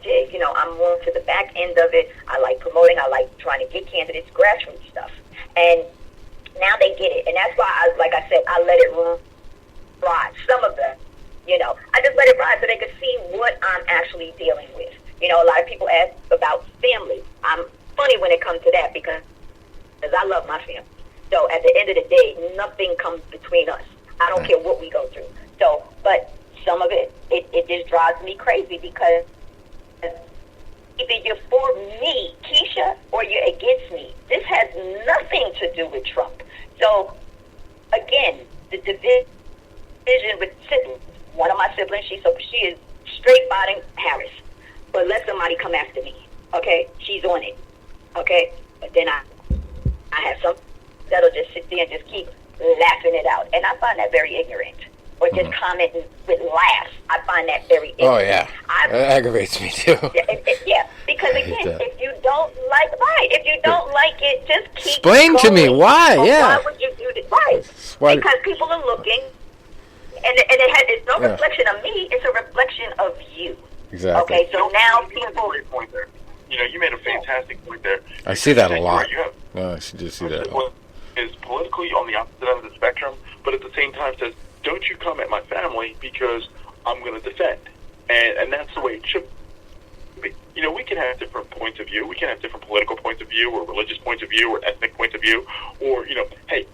jig. You know, I'm more to the back end of it. I like promoting. I like trying to get candidates, grassroots stuff. And now they get it. And that's why, like I said, I let it ride. Some of them, you know, I just let it ride so they could see what I'm actually dealing with. You know, a lot of people ask about family. I'm funny when it comes to that because I love my family. So at the end of the day, nothing comes between us. I don't care what we go through. So, but some of it just drives me crazy because either you're for me, Keisha, or you're against me. This has nothing to do with Trump. So, again, the division with siblings. One of my siblings, she is straight fighting Harris. But let somebody come after me, okay? She's on it, okay? But then I have some that'll just sit there and just keep laughing it out. And I find that very ignorant. Or just commenting with laughs. I find that very ignorant. Oh, yeah. That aggravates me, too. Yeah, because, again, if you don't like it, just keep explain going. to me why, Why would you do this? Right. Because people are looking, and it's no reflection of me, it's a reflection of you. Exactly. Okay, so now you made a great point there. You know, you made a fantastic point there. I see that a lot. No, I should just see that. Is politically on the opposite end of the spectrum, but at the same time says, don't you come at my family because I'm going to defend. And that's the way it should be. You know, we can have different points of view. We can have different political points of view or religious points of view or ethnic points of view. Or, you know, hey,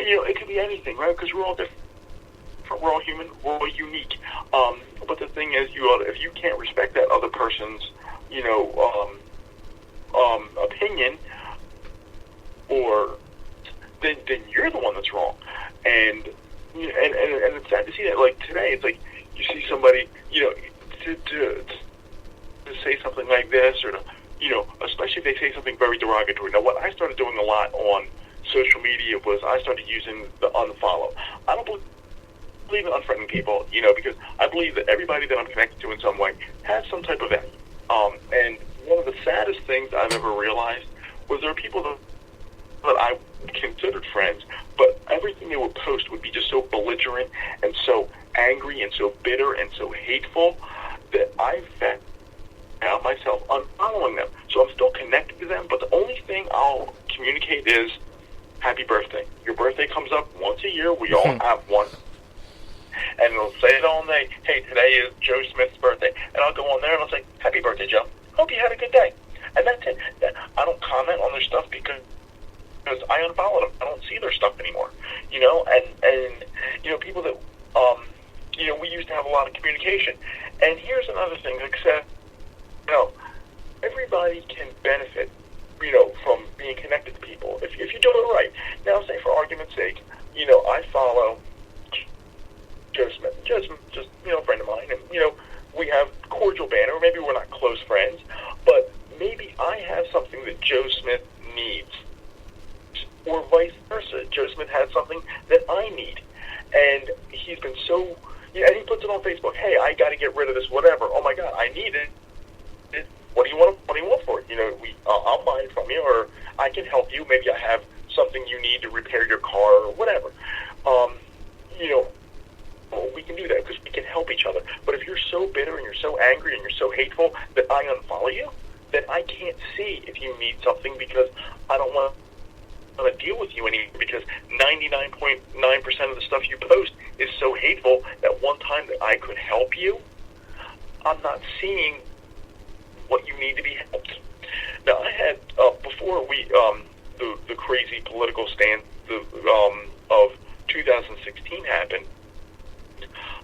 you know, it could be anything, right? Because we're all different. We're all human. We're all unique. But the thing is, if you can't respect that other person's, you know, opinion, or then you're the one that's wrong. And it's sad to see that. Like today, it's like you see somebody, you know, to say something like this, or to, you know, especially if they say something very derogatory. Now, what I started doing a lot on social media was I started using the unfollow. I don't believe in unfriending people, you know, because I believe that everybody that I'm connected to in some way has some type of value. And one of the saddest things I've ever realized was there are people that I considered friends, but everything they would post would be just so belligerent and so angry and so bitter and so hateful that I found myself unfollowing them. So I'm still connected to them, but the only thing I'll communicate is happy birthday. Your birthday comes up once a year. We all have one. And it'll say it all day, hey, today is Joe Smith's birthday. And I'll go on there and I'll say, happy birthday, Joe. Hope you had a good day. And that's it. I don't comment on their stuff because I unfollowed them. I don't see their stuff anymore. You know, and you know, people that, you know, we used to have a lot of communication. And here's another thing, except, you know, everybody can benefit, you know, from being connected to people if you do it right. Now, say for argument's sake, you know, I follow Joe Smith. Joe Smith, just, you know, a friend of mine, and, you know, we have cordial banter. Maybe we're not close friends, but maybe I have something that Joe Smith needs, or vice versa. Joe Smith has something that I need, and he's been so, you know, and he puts it on Facebook. Hey, I got to get rid of this, whatever. Oh my God, I need it. What do you want? What do you want for it? You know, I'll buy it from you, or I can help you. Maybe I have something you need to repair your car or whatever. You know. Well, we can do that because we can help each other. But if you're so bitter and you're so angry and you're so hateful that I unfollow you, then I can't see if you need something because I don't want to deal with you anymore, because 99.9% of the stuff you post is so hateful that one time that I could help you, I'm not seeing what you need to be helped. Now, I had, before we, the crazy political stand of 2016 happened,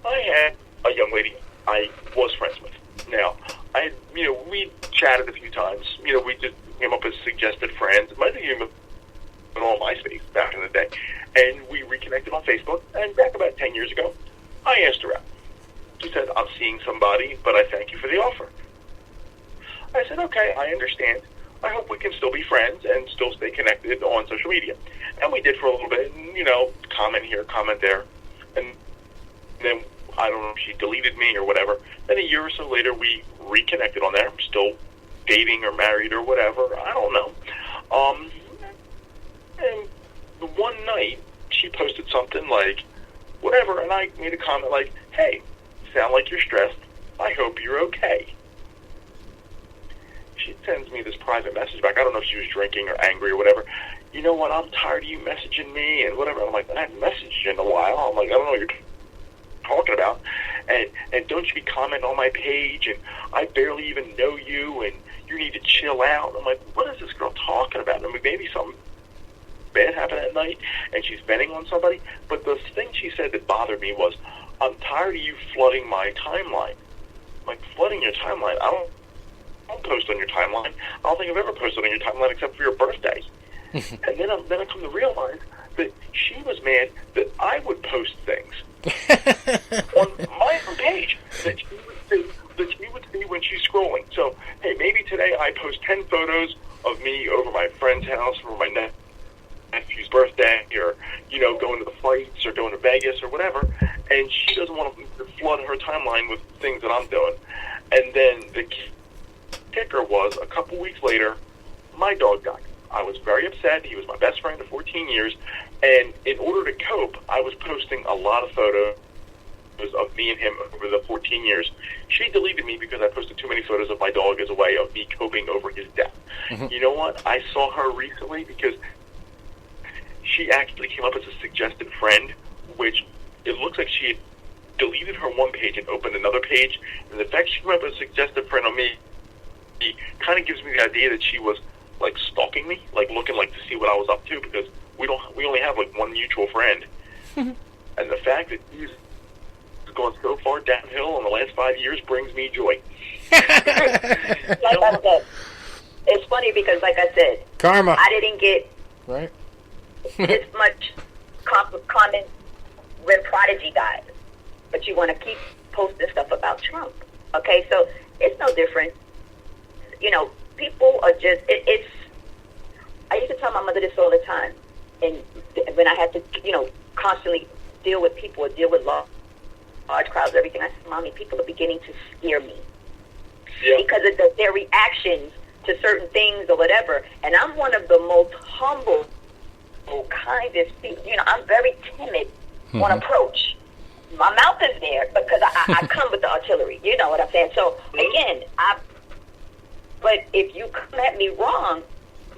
I had a young lady I was friends with. Now, you know, we chatted a few times. You know, we just came up as suggested friends. It might have even been on MySpace back in the day. And we reconnected on Facebook. And back about 10 years ago, I asked her out. She said, I'm seeing somebody, but I thank you for the offer. I said, okay, I understand. I hope we can still be friends and still stay connected on social media. And we did for a little bit, and, you know, comment here, comment there. And then, I don't know if she deleted me or whatever. Then a year or so later, we reconnected on there. I'm still dating or married or whatever. I don't know. And the one night, she posted something like, whatever, and I made a comment like, hey, sound like you're stressed. I hope you're okay. She sends me this private message back. I don't know if she was drinking or angry or whatever. You know what, I'm tired of you messaging me and whatever. I'm like, I haven't messaged you in a while. I'm like, I don't know what you're talking about. And don't you be commenting on my page, and I barely even know you, and you need to chill out. I'm like, what is this girl talking about? I mean, maybe something bad happened at night, and she's venting on somebody. But the thing she said that bothered me was, I'm tired of you flooding my timeline. Like, flooding your timeline? I don't post on your timeline. I don't think I've ever posted on your timeline except for your birthday. And then I come to realize that she was mad that I would post things on my own page that she would see when she's scrolling. So, hey, maybe today I post 10 photos of me over my friend's house for my nephew's birthday, or, you know, going to the fights or going to Vegas or whatever, and she doesn't want to flood her timeline with things that I'm doing. And then the kicker was, a couple weeks later, my dog died. I was very upset. He was my best friend of 14 years, and in order to cope, I was posting a lot of photos of me and him over the 14 years. She deleted me because I posted too many photos of my dog as a way of me coping over his death. Mm-hmm. You know what? I saw her recently because she actually came up as a suggested friend, which it looks like she had deleted her one page and opened another page, and the fact she came up as a suggested friend on me kind of gives me the idea that she was like stalking me, like looking like to see what I was up to, because we only have like one mutual friend. And the fact that he's gone so far downhill in the last 5 years brings me joy. Like I said, it's funny because, like I said, karma. I didn't get right this much comment when Prodigy died, but you want to keep posting stuff about Trump. Okay, so it's no different. You know, people are just, it's, I used to tell my mother this all the time, and when I had to, you know, constantly deal with people or deal with large crowds, everything, I said, Mommy, people are beginning to scare me. Yeah. Because of their reactions to certain things or whatever, and I'm one of the most humble, kindest people. You know, I'm very timid on approach. My mouth is there because I come with the artillery. You know what I'm saying? So, again, but if you come at me wrong,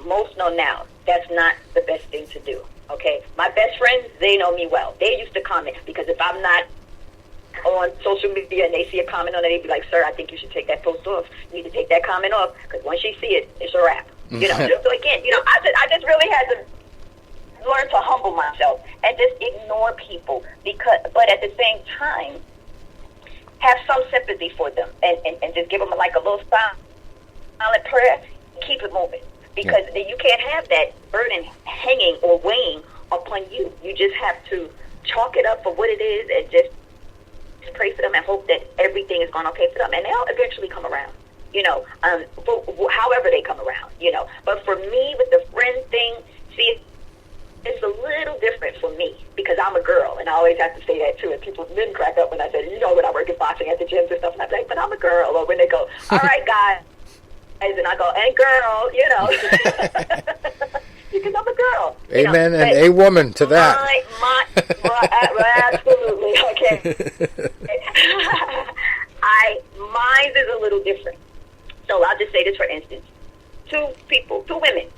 most know now that's not the best thing to do, okay? My best friends, they know me well. They used to comment, because if I'm not on social media and they see a comment on it, they'd be like, sir, I think you should take that post off. You need to take that comment off, because once you see it, it's a wrap. You know, so again, you know, I just really had to learn to humble myself and just ignore people, but at the same time, have some sympathy for them and just give them like a little silent prayer, keep it moving. Because you can't have that burden hanging or weighing upon you. You just have to chalk it up for what it is and just pray for them and hope that everything is going okay for them. And they'll eventually come around, you know, however they come around, you know. But for me, with the friend thing, see, it's a little different for me because I'm a girl, and I always have to say that too. And men crack up when I say, you know, when I work in boxing at the gyms and stuff, and I'm like, but I'm a girl. Or when they go, all right, guys. And I go, and girl, you know, because I'm a girl. Amen, and a woman to that. Absolutely, okay. Mine is a little different. So I'll just say this for instance. Two women,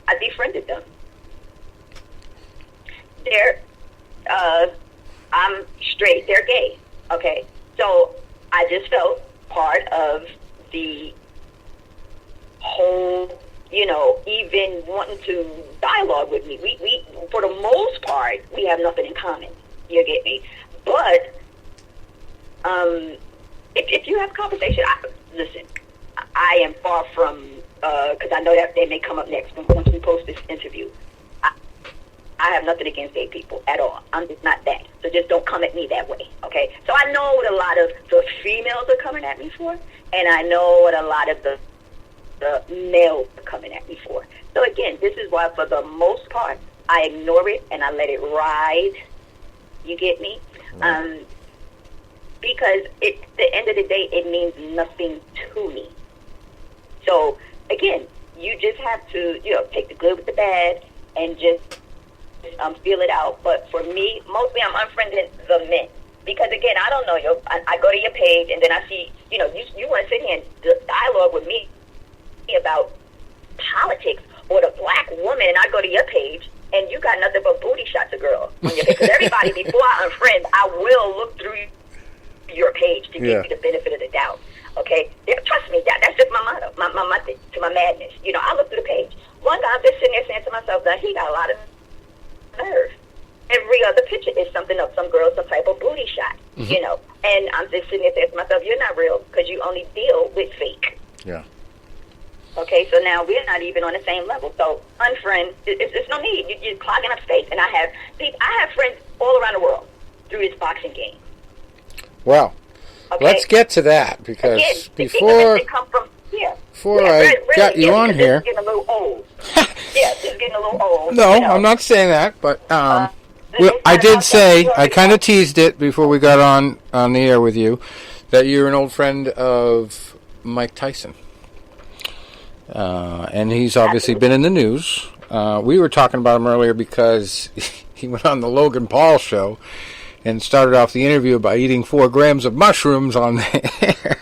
I befriended them. I'm straight, they're gay, okay. So I just felt part of the whole, you know, even wanting to dialogue with me. We for the most part, we have nothing in common. You get me? But if you have conversation, listen, I am far from, because I know that they may come up next once we post this interview. I have nothing against gay people at all. I'm just not that. So just don't come at me that way, okay? So I know what a lot of the females are coming at me for, and I know what a lot of the males are coming at me for. So again, this is why for the most part, I ignore it and I let it ride. You get me? Right. Because at the end of the day, it means nothing to me. So again, you just have to, you know, take the good with the bad and just feel it out. But for me, mostly I'm unfriending the men. Because, again, I don't know you. I go to your page, and then I see, you want to sit here and dialogue with me about politics or the black woman, and I go to your page, and you got nothing but booty shots of girl on your page. Because everybody, before I unfriend, I will look through your page to give you the benefit of the doubt. Okay? Trust me, that's just my motto, my method to my madness. I look through the page. One guy, I'm just sitting there saying to myself that he got a lot of nerve. Every other picture is something of some girl, some type of booty shot, And I'm just sitting there saying to myself, you're not real because you only deal with fake. Yeah. Okay, so now we're not even on the same level. So unfriend, it's no need. You're clogging up space. And I have friends all around the world through this boxing game. Well, let's get to that because before I got you on here, it's getting a little old. Yes, it's getting a little old. No, I'm not saying that, but I did say, I kind of teased it before we got on the air with you, that you're an old friend of Mike Tyson. And he's obviously been in the news. We were talking about him earlier because he went on the Logan Paul show and started off the interview by eating 4 grams of mushrooms on the air.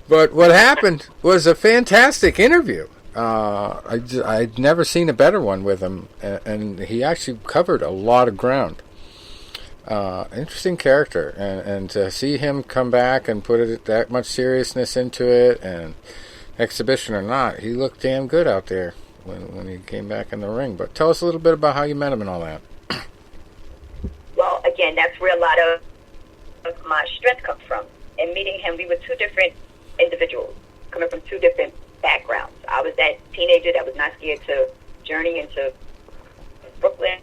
But what happened was a fantastic interview. I'd never seen a better one with him, and he actually covered a lot of ground. Interesting character, and to see him come back and put that much seriousness into it, and exhibition or not, he looked damn good out there when he came back in the ring. But tell us a little bit about how you met him and all that. Well, again, that's where a lot of my strength comes from. And meeting him, we were 2 different individuals coming from 2 different backgrounds. I was that teenager that was not scared to journey into Brooklyn,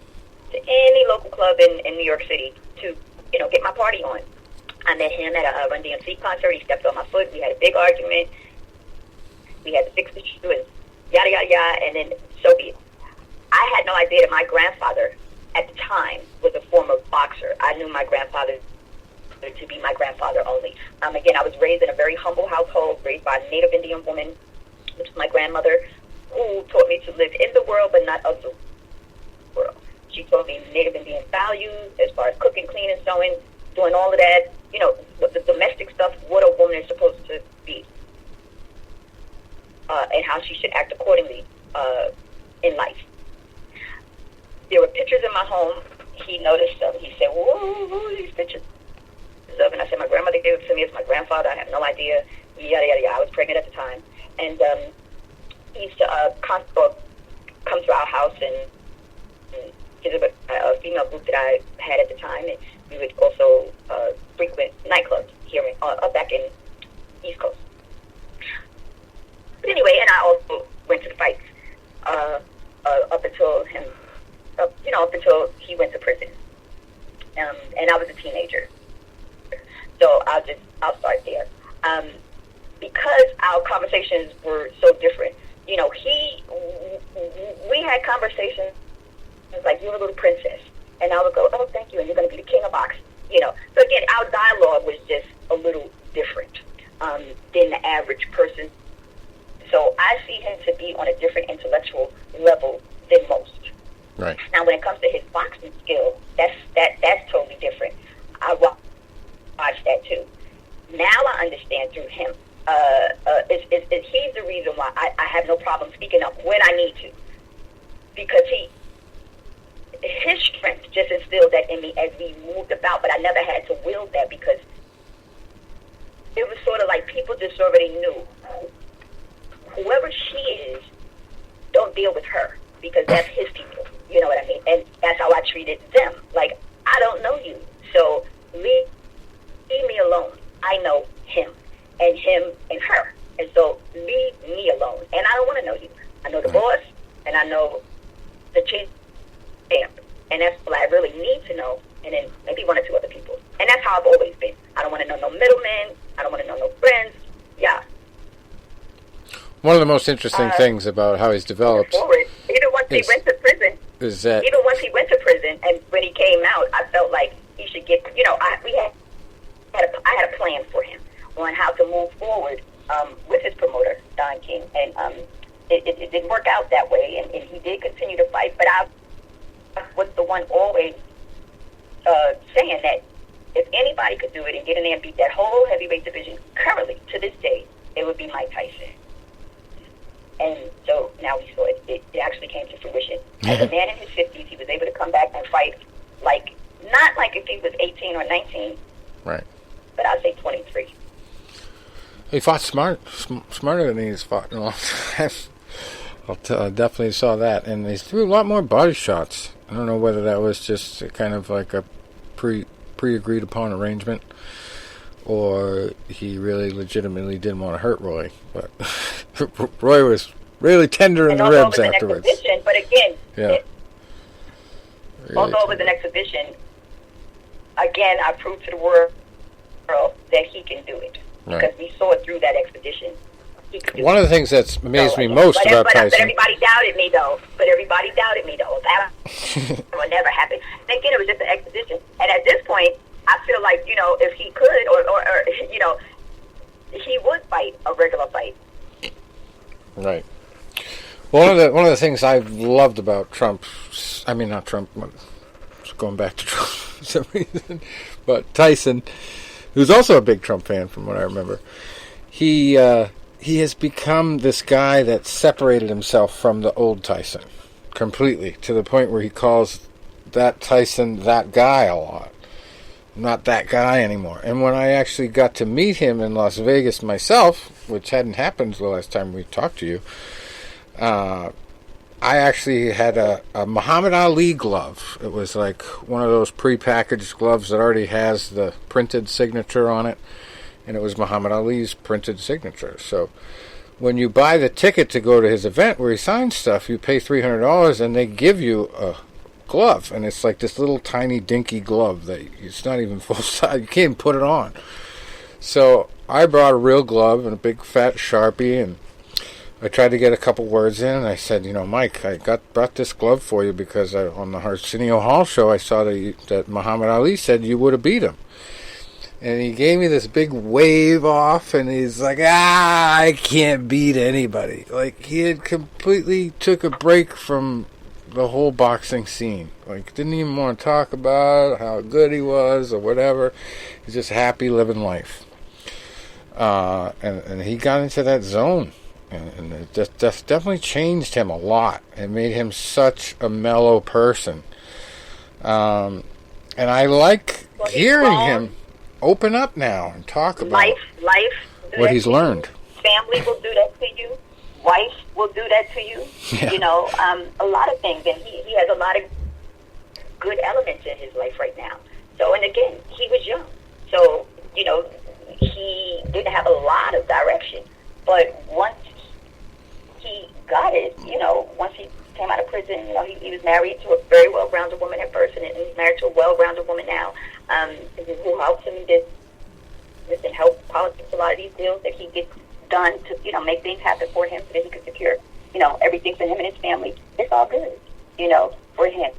to any local club in New York City to, get my party on. I met him at a Run DMC concert. He stepped on my foot. We had a big argument. We had to fix the shoe and yada, yada, yada, and then so be it. I had no idea that my grandfather at the time was a former boxer. I knew my grandfather to be my grandfather only. Again, I was raised in a very humble household, raised by a Native Indian woman, which was my grandmother, who taught me to live in the world but not of the world. She taught me Native Indian values as far as cooking, cleaning, sewing, doing all of that, the domestic stuff, what a woman is supposed to be, and how she should act accordingly in life. There were pictures in my home. He noticed them. He said, who are these pictures of? And I said, my grandmother gave it to me as my grandfather. I have no idea. Yada, yada, yada. I was pregnant at the time. And he used to come to our house and visit a female group that I had at the time. And we would also frequent nightclubs here back in East Coast. But anyway, and I also went to the fights up until he went to prison. And I was a teenager. So I'll start there. Because our conversations were so different, we had conversations like, you're a little princess. And I would go, oh, thank you, and you're going to be the king of boxing. So again, our dialogue was just a little different than the average person. So I see him to be on a different intellectual level than most. Right. Now, when it comes to his boxing skill, that's totally different. I watched that too. Now I understand through him. He's the reason why I have no problem speaking up when I need to, because his strength just instilled that in me as we moved about. But I never had to wield that because it was sort of like people just already knew. Whoever she is, don't deal with her because that's his people. You know what I mean? And that's how I treated them. Like, I don't know you, so leave me alone. I know him and her. And so leave me alone. And I don't want to know you. I know the boss, and I know the chief champ. And that's what I really need to know. And then maybe 1 or 2 other people. And that's how I've always been. I don't want to know no middlemen. I don't want to know no friends. Yeah. One of the most interesting things about how he's developed, even once he went to prison, is that and when he came out, I felt like he should get. I had a plan for him on how to move forward with his promoter, Don King, and it didn't work out that way, and he did continue to fight. But I was the one always saying that if anybody could do it and get in there and beat that whole heavyweight division currently, to this day, it would be Mike Tyson. And so now we saw it. It actually came to fruition. As a man in his 50s, he was able to come back and fight not like if he was 18 or 19. Right. But I'd say 23. He fought smarter than he's fought in a long time. I definitely saw that. And he threw a lot more body shots. I don't know whether that was just kind of like a pre-agreed upon arrangement, or he really legitimately didn't want to hurt Roy. But Roy was really tender in the ribs afterwards. Exhibition, but again, really although it was an exhibition, again, I proved to the world that he can do it. Right. Because we saw it through that expedition. One of the things that's amazed me most about Tyson... But everybody doubted me, though. That would never happen. Thinking it was just an exhibition. And at this point, I feel like, if he could, or he would fight a regular fight. Right. One of the things I've loved about Trump... I mean, not Trump, but going back to Trump for some reason, but Tyson, who's also a big Trump fan from what I remember, he has become this guy that separated himself from the old Tyson completely, to the point where he calls that Tyson that guy a lot. Not that guy anymore. And when I actually got to meet him in Las Vegas myself, which hadn't happened the last time we talked to you, I actually had a Muhammad Ali glove. It was like one of those pre-packaged gloves that already has the printed signature on it. And it was Muhammad Ali's printed signature. So when you buy the ticket to go to his event where he signs stuff, you pay $300 and they give you a glove. And it's like this little tiny dinky glove that it's not even full size. You can't even put it on. So I brought a real glove and a big fat Sharpie, and I tried to get a couple words in, and I said, Mike, I brought this glove for you because on the Arsenio Hall show I saw that Muhammad Ali said you would have beat him. And he gave me this big wave off, and he's like, I can't beat anybody. Like, he had completely took a break from the whole boxing scene. Like, didn't even want to talk about how good he was or whatever. He's just happy living life. And he got into that zone. And it just definitely changed him a lot. It made him such a mellow person. And I like hearing him open up now and talk about life what he's learned. Family will do that to you. Wife will do that to you. Yeah. A lot of things. And he has a lot of good elements in his life right now. So, and again, he was young. So, he didn't have a lot of direction. But once he got it, once he came out of prison, he was married to a very well-rounded woman at first, and he's married to a well-rounded woman now, who helps him in business and help politics a lot of these deals that he gets done to, make things happen for him so that he can secure, everything for him and his family. It's all good, for him.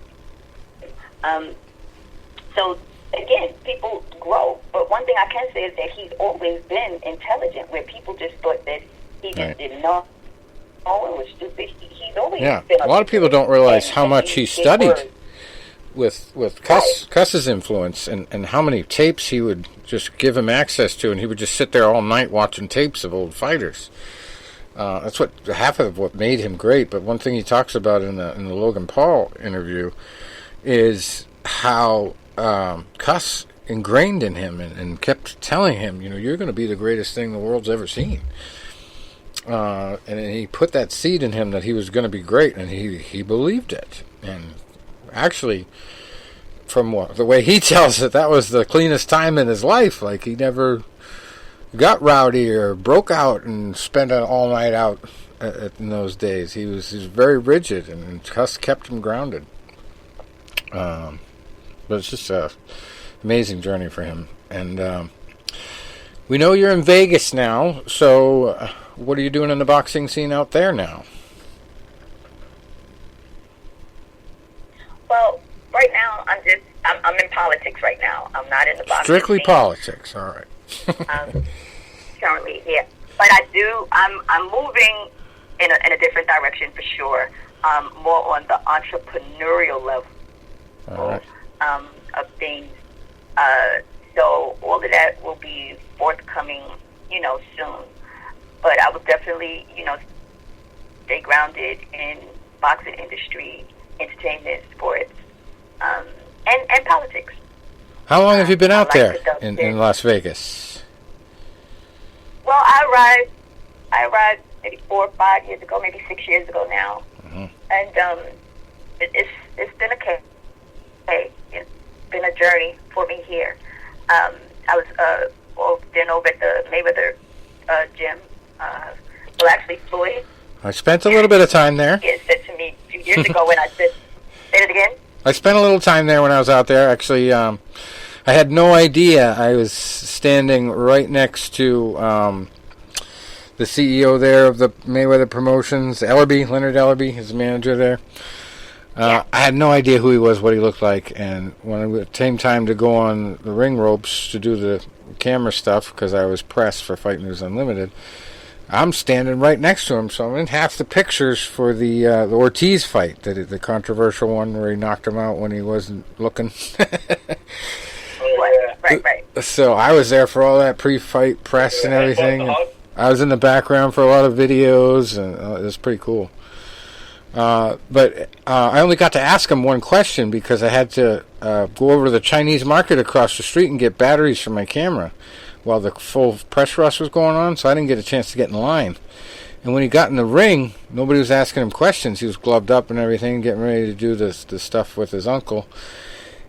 So, again, people grow. But one thing I can say is that he's always been intelligent, where people just thought that he just didn't know. And was stupid. He's always been a lot of people don't realize how much he studied with Cuss's influence, and how many tapes he would just give him access to, and he would just sit there all night watching tapes of old fighters. That's half of what made him great. But one thing he talks about in the Logan Paul interview is how Cuss ingrained in him and kept telling him, you're going to be the greatest thing the world's ever seen. And he put that seed in him that he was going to be great, and he believed it. And actually, from the way he tells it, that was the cleanest time in his life. Like, he never got rowdy or broke out and spent all night out in those days. He was very rigid, and Cuss kept him grounded. But it's just an amazing journey for him. And we know you're in Vegas now, so what are you doing in the boxing scene out there now? Well, right now I'm in politics right now. I'm not in the boxing Strictly scene. Politics, all right. Currently, yeah. But I'm moving in a different direction for sure. More on the entrepreneurial level All right. of things. So all of that will be forthcoming, soon. But I will definitely, stay grounded in boxing industry, entertainment, sports, and politics. How long have you been out I there like in Las Vegas? Well, I arrived maybe 4 or 5 years ago, maybe 6 years ago now, and it's been it's been a journey for me here. I was then over at the Mayweather gym. Well, actually, Floyd. I spent a little bit of time there. He had said to me a few years ago when I said, say it again. I spent a little time there when I was out there. Actually, I had no idea. I was standing right next to the CEO there of the Mayweather Promotions, Leonard Ellerby, his manager there. I had no idea who he was, what he looked like, and when it came time to go on the ring ropes to do the camera stuff, because I was pressed for Fight News Unlimited, I'm standing right next to him, so I'm in half the pictures for the Ortiz fight, the controversial one where he knocked him out when he wasn't looking. Right. So I was there for all that pre-fight press and everything. And I was in the background for a lot of videos, and it was pretty cool. But I only got to ask him one question because I had to go over to the Chinese market across the street and get batteries for my camera while the full press rush was going on, so I didn't get a chance to get in line. And when he got in the ring, nobody was asking him questions. He was gloved up and everything, getting ready to do the stuff with his uncle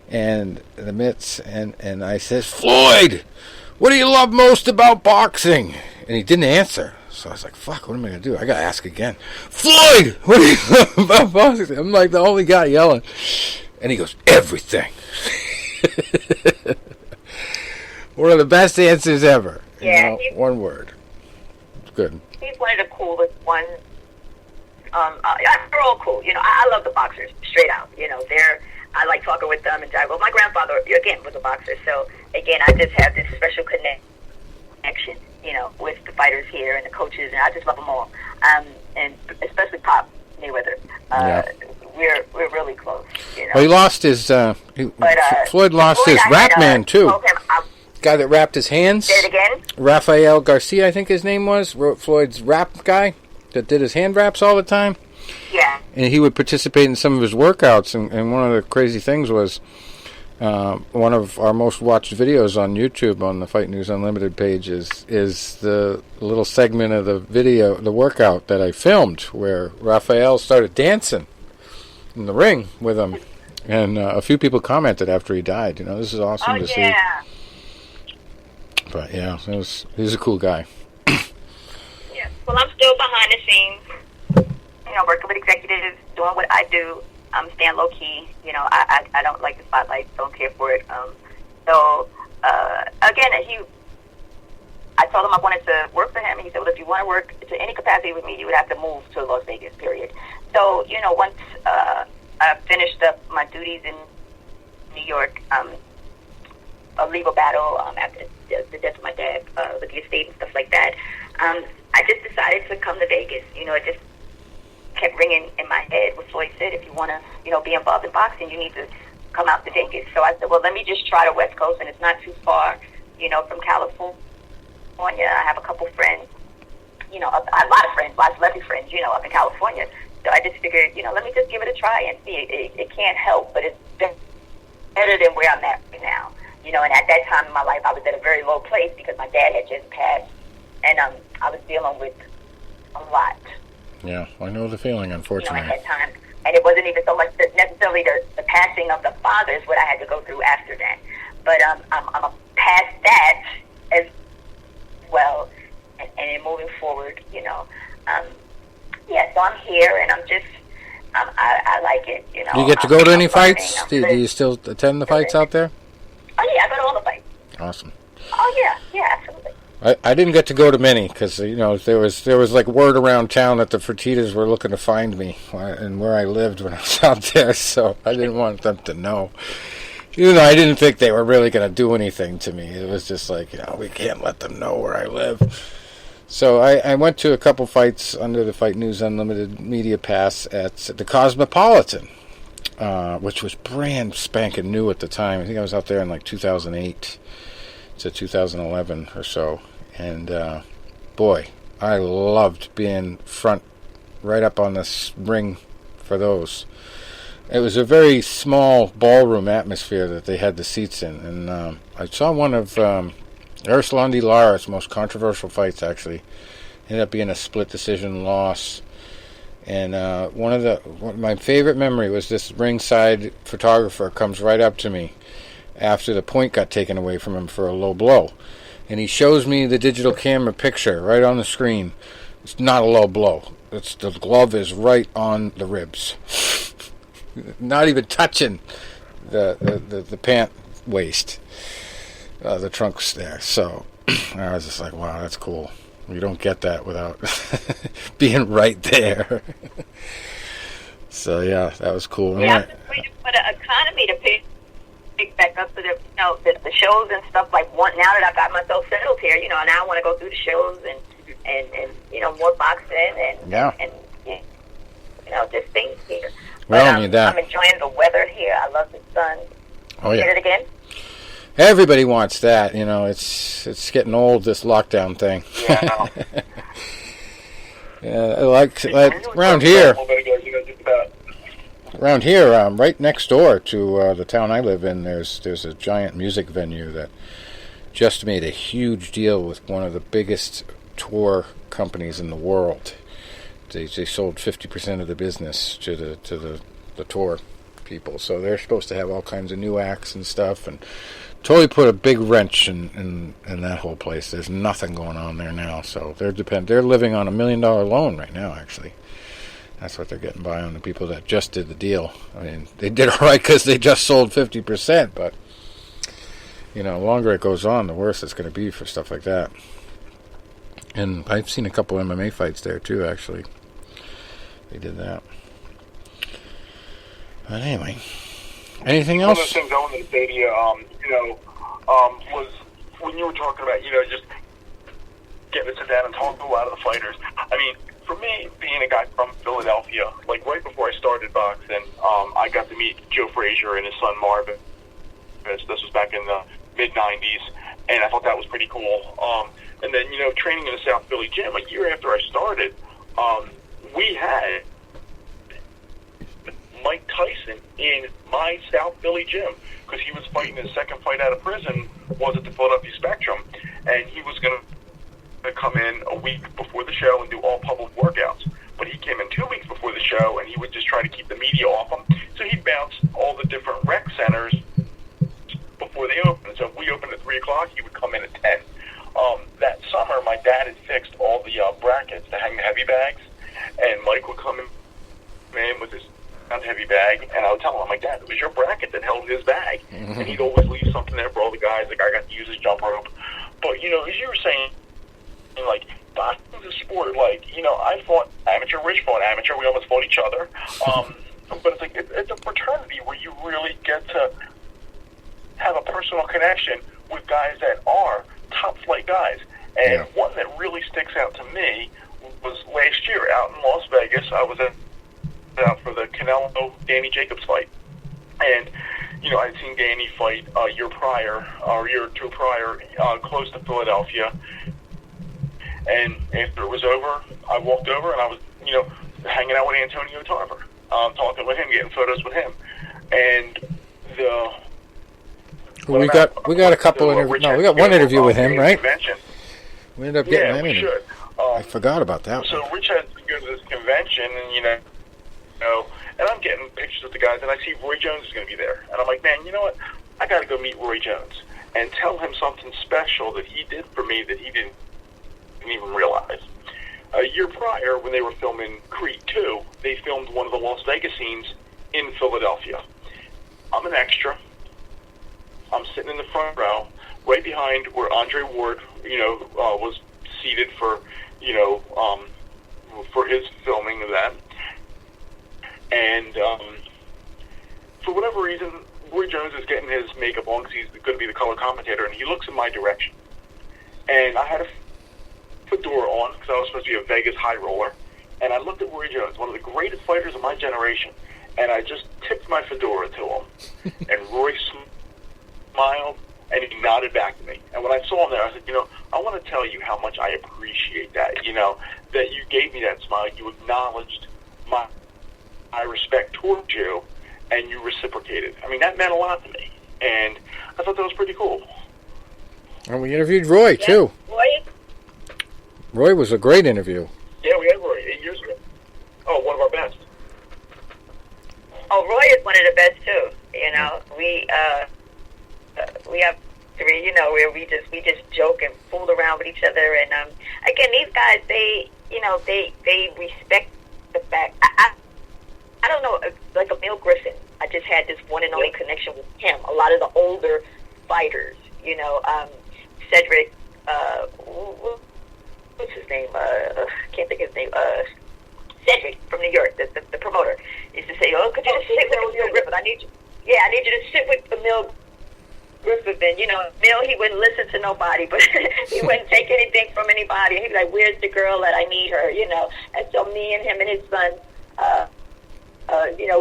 and the mitts. And I said, "Floyd, what do you love most about boxing?" And he didn't answer. So I was like, fuck, what am I going to do? I got to ask again. "Floyd, what do you love about boxing?" I'm like the only guy yelling. And he goes, "Everything." One of the best answers ever. Yeah. One word. It's good. He's one of the coolest ones. They're all cool. I love the boxers, straight out. I like talking with them and well, my grandfather, again, was a boxer. So, again, I just have this special connection, with the fighters here and the coaches, and I just love them all. And especially Pop Mayweather. We're really close. Well, he lost his, Floyd lost his rap man, too. Guy that rapped his hands. Say it again? Rafael Garcia, I think his name was. Floyd's rap guy that did his hand raps all the time. Yeah. And he would participate in some of his workouts. And one of the crazy things was one of our most watched videos on YouTube on the Fight News Unlimited page is the little segment of the video, the workout that I filmed, where Rafael started dancing in the ring with him. And a few people commented after he died. This is awesome to see. But yeah, he's a cool guy. Yeah. Well, I'm still behind the scenes, working with executives, doing what I do. I'm staying low key. I don't like the spotlight, don't care for it. Again, I told him I wanted to work for him, and he said, "Well, if you want to work to any capacity with me, you would have to move to Las Vegas, period." So, once I finished up my duties in New York, a legal battle after the death of my dad with the estate and stuff like that, I just decided to come to Vegas. It just kept ringing in my head what Floyd said, if you want to, be involved in boxing, you need to come out to Vegas. So I said, well, let me just try the West Coast, and it's not too far, from California. I have a couple friends, I have a lot of friends, a lot of celebrity friends, up in California. So I just figured, let me just give it a try and see. It can't help, but it's better than where I'm at right now. And at that time in my life, I was at a very low place because my dad had just passed, and I was dealing with a lot. Yeah, I know the feeling, unfortunately. At that time. And it wasn't even so much necessarily the passing of the father is what I had to go through after that. But I'm past that as well, and then moving forward, so I'm here, and I'm just, I like it, Do you get to go to any fights? Do you still attend the fights out there? Oh, yeah, I go to all the fights. Awesome. Oh, yeah, absolutely. I didn't get to go to many because there was like word around town that the Fertittas were looking to find me and where I lived when I was out there, so I didn't want them to know. Even though I didn't think they were really going to do anything to me, it was just like we can't let them know where I live. So I went to a couple fights under the Fight News Unlimited Media Pass at the Cosmopolitan, which was brand spanking new at the time. I think I was out there in like 2008 to 2011 or so. And boy, I loved being front right up on this ring for those. It was a very small ballroom atmosphere that they had the seats in. And I saw one of Erslandy Lara's most controversial fights, actually. Ended up being a split decision loss. And my favorite memory was this ringside photographer comes right up to me after the point got taken away from him for a low blow. And he shows me the digital camera picture right on the screen. It's not a low blow. The glove is right on the ribs. Not even touching the pant waist. The trunk's there. So I was just like, wow, that's cool. You don't get that without being right there. So yeah, that was cool. Yeah, I'm just waiting for the economy to pick back up to the shows and stuff. Like now that I got myself settled here, now I want to go through the shows and more boxing and just things here. Well, need that. I'm enjoying the weather here. I love the sun. Oh yeah. Get it again? Everybody wants that, it's getting old, this lockdown thing. Yeah. Yeah, like around here, right next door to the town I live in, there's a giant music venue that just made a huge deal with one of the biggest tour companies in the world. They sold 50% of the business to the tour people, so they're supposed to have all kinds of new acts and stuff, and totally put a big wrench in that whole place. There's nothing going on there now, so they're living on $1 million loan right now. Actually, that's what they're getting by on the people that just did the deal. I mean, they did all right because they just sold 50%, but the longer it goes on, the worse it's going to be for stuff like that. And I've seen a couple MMA fights there too. Actually, they did that. But anyway, anything else? One of the things I wanted to say to you, was when you were talking about, just getting to sit down and talk to a lot of the fighters. I mean, for me, being a guy from Philadelphia, like right before I started boxing, I got to meet Joe Frazier and his son Marvin. This was back in the mid-'90s, and I thought that was pretty cool. And then, training in the South Philly gym, a year after I started, we had Mike Tyson in my South Philly gym because he was fighting his second fight out of prison, was at the Philadelphia Spectrum, and he was going to come in a week before the show and do all public workouts. But he came in 2 weeks before the show, and he would just try to keep the media off him. So he'd bounce all the different rec centers before they opened. So if we opened at 3 o'clock, he would come in at 10. That summer, my dad had fixed all the brackets to hang the heavy bags, and Mike would come in with his heavy bag, and I would tell him, I'm like, Dad, it was your bracket that held his bag. Mm-hmm. And he'd always leave something there for all the guys. Like, I got to use his jump rope. But, as you were saying, like, boxing's a sport. Like, I fought amateur, Rich fought amateur. We almost fought each other. But it's like, it's a fraternity where you really get to have a personal connection with guys that are top flight guys. And one that really sticks out to me was last year out in Las Vegas. I was out for the Canelo-Danny Jacobs fight. And, I'd seen Danny fight a year or two prior, close to Philadelphia. And after it was over, I walked over and I was, hanging out with Antonio Tarver, talking with him, getting photos with him. And we got a couple interviews. No, we got one interview with him, right? Convention. We ended up getting that interview. Should. I forgot about that. So Rich had to go to this convention, and and I'm getting pictures with the guys, and I see Roy Jones is going to be there, and I'm like, man, you know what? I got to go meet Roy Jones and tell him something special that he did for me that he didn't even realize. A year prior, when they were filming Creed 2, they filmed one of the Las Vegas scenes in Philadelphia. I'm an extra. I'm sitting in the front row, right behind where Andre Ward, was seated for, for his filming of that. And for whatever reason, Roy Jones is getting his makeup on because he's going to be the color commentator, and he looks in my direction. And I had a fedora on because I was supposed to be a Vegas high roller, and I looked at Roy Jones, one of the greatest fighters of my generation, and I just tipped my fedora to him, and Roy smiled, and he nodded back to me. And when I saw him there, I said, I want to tell you how much I appreciate that, that you gave me that smile. You acknowledged my respect towards you, and you reciprocated. I mean, that meant a lot to me, and I thought that was pretty cool. And we interviewed Roy, too. Roy was a great interview. Yeah, we had Roy 8 years ago. Oh, one of our best. Oh, Roy is one of the best, too. We have three, where we just joke and fool around with each other. And, again, these guys, they respect the fact. I don't know, like Emil Griffin. I just had this one and only connection with him. A lot of the older fighters, Cedric, what's his name? Can't think of his name. Cedric from New York, the promoter, used to say, "Oh, could you just sit with Emil Griffin? I need you to sit with Emil Griffin." And Emil, he wouldn't listen to nobody, but he wouldn't take anything from anybody. He'd be like, "Where's the girl that I need her?" And so me and him and his son,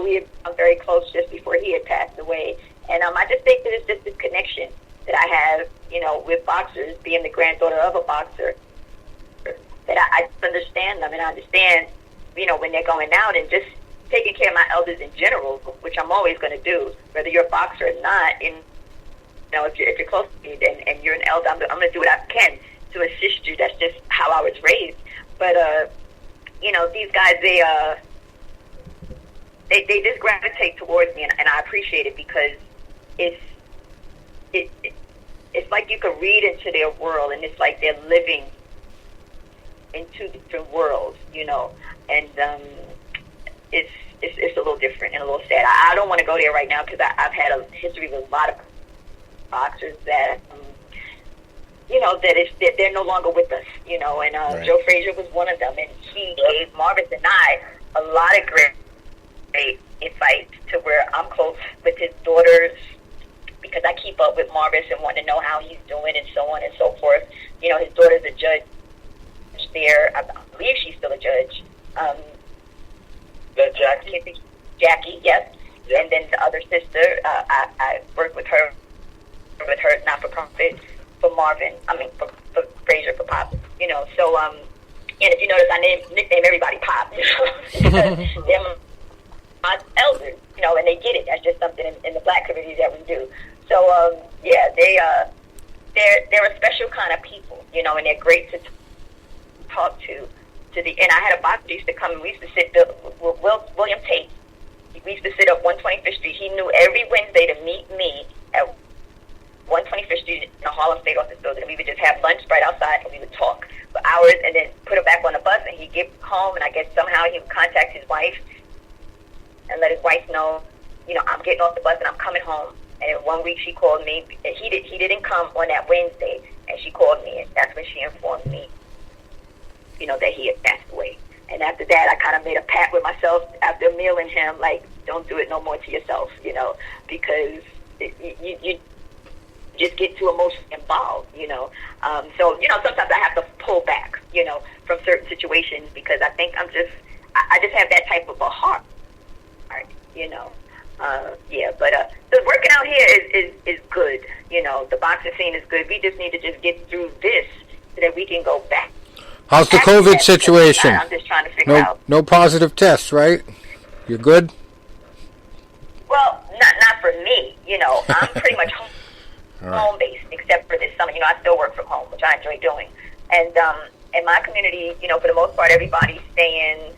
we had become very close just before he had passed away. And I just think that it's just this connection that I have, with boxers, being the granddaughter of a boxer, that I understand them, and I understand, when they're going out and just taking care of my elders in general, which I'm always going to do, whether you're a boxer or not. If you're close to me and you're an elder, I'm going to do what I can to assist you. That's just how I was raised. But these guys, they just gravitate towards me, and I appreciate it because it's like you can read into their world, and it's like they're living in two different worlds, and it's a little different and a little sad. I don't want to go there right now because I've had a history with a lot of boxers that that they're no longer with us, and right. Joe Frazier was one of them, and he gave Marvis and I a lot of great insights to where I'm close with his daughters, because I keep up with Marvis and want to know how he's doing and so on and so forth. His daughter's a judge there. I believe she's still a judge. That Jackie? Jackie, yes. Yep. And then the other sister, I work with her not-for-profit for Marvin. For Frazier, for Pop. So, and if you notice, I nickname everybody Pop. They're my elders, and they get it. That's just something in the black community that we do. So, they're a special kind of people, and they're great to talk to. And I had a boxer used to come, and we used to sit with William Tate. We used to sit up 125th Street. He knew every Wednesday to meet me at 125th Street in the Harlem State Office building. We would just have lunch right outside, and we would talk for hours, and then put him back on the bus, and he'd get home, and I guess somehow he would contact his wife and let his wife know, I'm getting off the bus and I'm coming home. And in 1 week she called me. He didn't come on that Wednesday, and she called me, and that's when she informed me, that he had passed away. And after that, I kind of made a pact with myself after Emil and him, like, don't do it no more to yourself, because you just get too emotionally involved, So, sometimes I have to pull back, from certain situations, because I think I just have that type of a heart, but the working out here is good. The boxing scene is good. We just need to just get through this so that we can go back. How's the COVID situation? I'm just trying to figure out. No positive tests, right? You're good? Well, not for me. I'm pretty much home-based, except for this summer. I still work from home, which I enjoy doing. And in my community, for the most part, everybody's staying,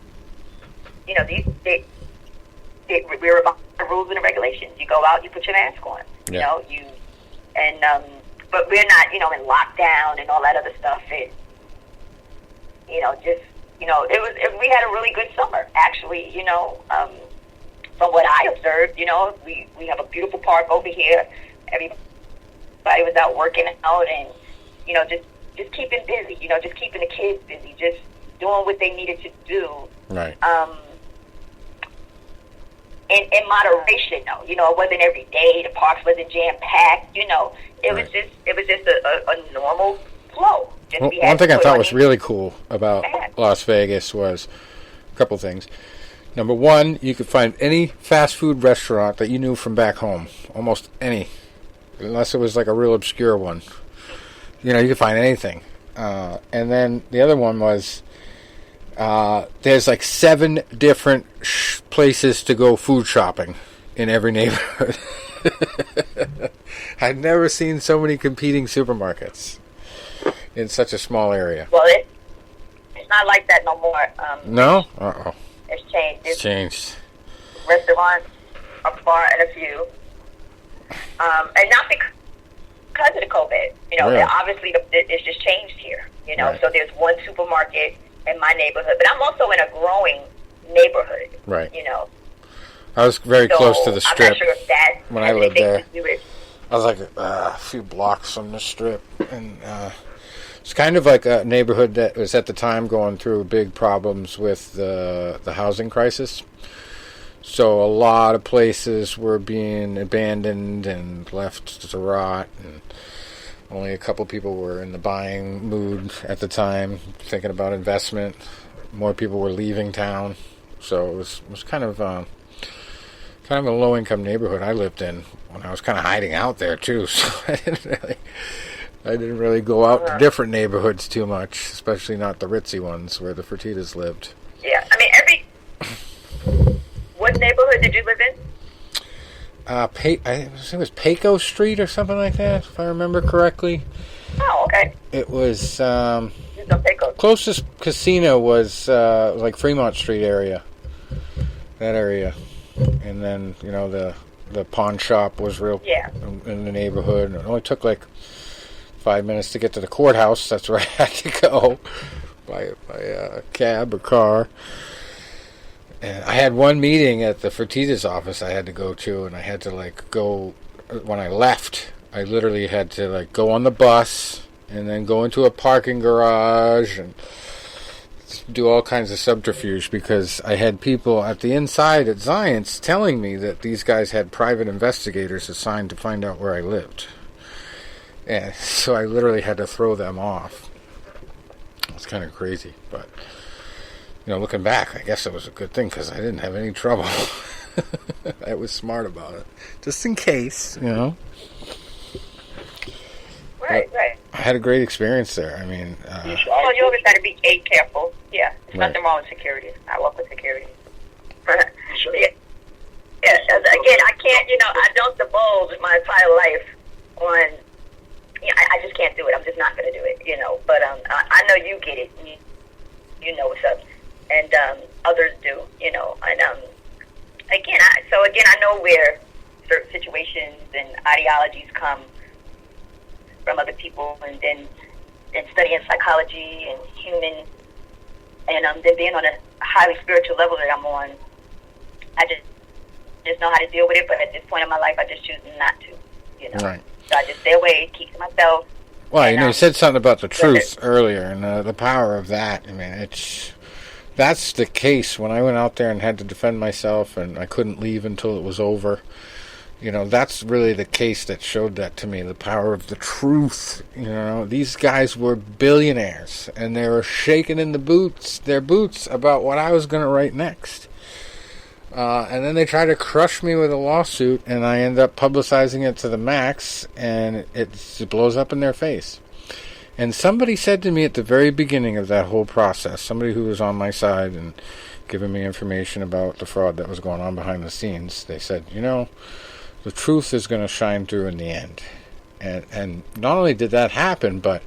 we're about the rules and the regulations. You go out, you put your mask on. Yeah. But we're not, in lockdown and all that other stuff. We had a really good summer, actually, from what I observed, we have a beautiful park over here. Everybody was out working out and, just keeping busy, just keeping the kids busy, just doing what they needed to do. Right. In moderation, though, it wasn't every day. The parks wasn't jam packed. It was just a normal flow. Well, one thing I thought was really cool about Las Vegas was a couple things. Number one, you could find any fast food restaurant that you knew from back home. Almost any. Unless it was like a real obscure one. You know, you could find anything. And then the other one was there's like 7 different places to go food shopping in every neighborhood. I'd never seen so many competing supermarkets in such a small area. Well, it's not like that no more. No? Uh-oh. It's changed. It's changed. Restaurants are far and a few. And not because of the COVID. You know, Really? obviously it's just changed here. You know, Right. so there's one supermarket in my neighborhood. But I'm also in a growing neighborhood. Right. You know. I was very So close to the strip I'm not sure if that when I has lived anything there. to do with- I was like a few blocks from the strip, and it's kind of like a neighborhood that was at the time going through big problems with the housing crisis. So a lot of places were being abandoned and left to rot, and only a couple people were in the buying mood at the time, thinking about investment. More people were leaving town, so it was kind of a low-income neighborhood I lived in when I was kind of hiding out there too. So I didn't really go out to different neighborhoods too much, especially not the ritzy ones where the Fertittas lived. Yeah, I mean What neighborhood did you live in? I think it was Paco Street or something like that, if I remember correctly. Oh, okay. It was You don't take a closest casino was like Fremont Street area, that area, and then the pawn shop was real in the neighborhood. And it only took like 5 minutes to get to the courthouse. That's where I had to go by cab or car. And I had one meeting at the Fertitta's office I had to go to, and I had to go when I left. I literally had to go on the bus and then go into a parking garage and do all kinds of subterfuge because I had people at the inside at Zions telling me that these guys had private investigators assigned to find out where I lived. And so I literally had to throw them off. It's kind of crazy, but looking back, I guess it was a good thing because I didn't have any trouble. I was smart about it, just in case, Right. I had a great experience there. I mean, well, you always got to be careful. Yeah, there's nothing wrong with security. I work with security. Yeah. Again, I can't. I don't divulge my entire life on. I just can't do it. I'm just not going to do it. But I know you get it. You know what's up, and others do. And again, I know where certain situations and ideologies come from other people, and then studying psychology and human, and then being on a highly spiritual level that I'm on, I just know how to deal with it. But at this point in my life, I just choose not to. Right. So I just stay away, keep to myself. Well, you said something about the truth earlier, and the power of that. I mean, that's the case. When I went out there and had to defend myself, and I couldn't leave until it was over. That's really the case that showed that to me, the power of the truth. These guys were billionaires, and they were shaking in their boots about what I was going to write next. And then they tried to crush me with a lawsuit, and I end up publicizing it to the max, and it blows up in their face. And somebody said to me at the very beginning of that whole process, somebody who was on my side and giving me information about the fraud that was going on behind the scenes, they said, the truth is going to shine through in the end. And not only did that happen, but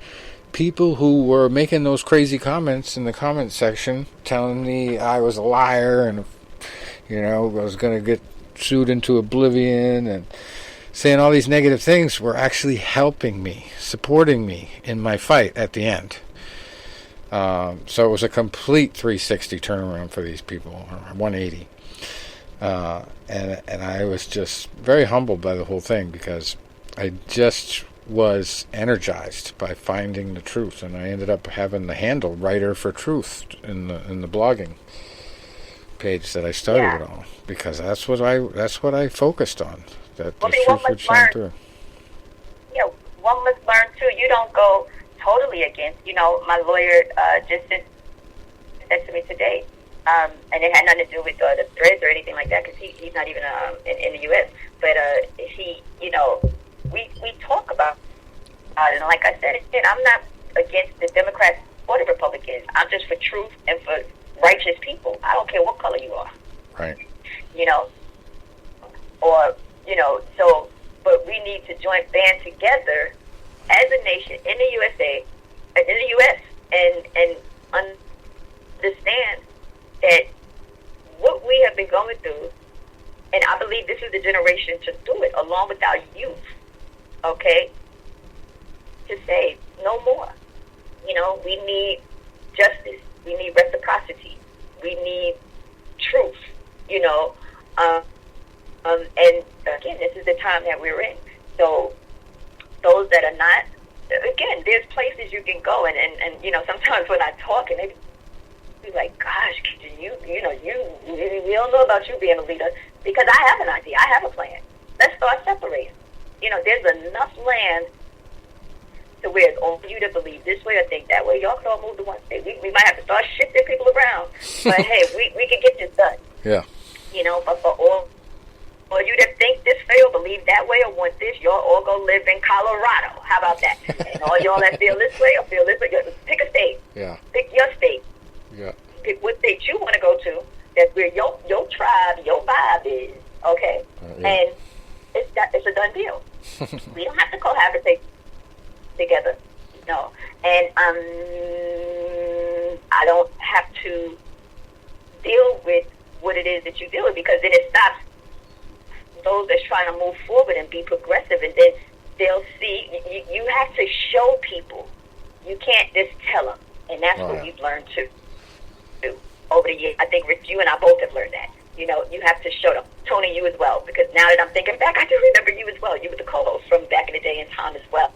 people who were making those crazy comments in the comment section telling me I was a liar and, I was going to get sued into oblivion and saying all these negative things were actually helping me, supporting me in my fight at the end. So it was a complete 360 turnaround for these people, or 180. And I was just very humbled by the whole thing because I just was energized by finding the truth, and I ended up having the handle Writer for Truth in the blogging page that I started it on because that's what I focused on, that the truth would shine through. One must learn too. You don't go totally against. My lawyer just said to me today, and it had nothing to do with the threads or anything like that, because he's not even in the U.S. But we talk about it, and like I said again, I'm not against the Democrats or the Republicans. I'm just for truth and for righteous people. I don't care what color you are. Right. So, but we need to band together as a nation in the USA, in the U.S., and understand that what we have been going through, and I believe this is the generation to do it, along with our youth, okay, to say no more. We need justice. We need reciprocity. We need truth, and again, this is the time that we're in. So those that are not, again, there's places you can go, and sometimes when I talk, and they be like, gosh, you don't know about you being a leader, because I have an idea. I have a plan. Let's start separating. There's enough land to where it's all you to believe this way or think that way. Y'all can all move to one state. We might have to start shifting people around, but hey, we can get this done. Yeah. But for all you that think this way or believe that way or want this, y'all all go live in Colorado. How about that? And all y'all that feel this way or feel this way, pick a state. Yeah. Pick your state. Yeah. Pick what state you want to go to. That's where your tribe, your vibe is. Okay. Yeah. And it's a done deal. We don't have to cohabitate together. No. And I don't have to deal with what it is that you deal with, because then it stops those that's trying to move forward and be progressive, and then they'll see. You have to show people. You can't just tell them, and that's what we've learned to do over the years. I think Rich, you and I both have learned that. You have to show them. Tony, you as well, because now that I'm thinking back, I do remember you as well. You were the co-host from back in the day in Tom as well.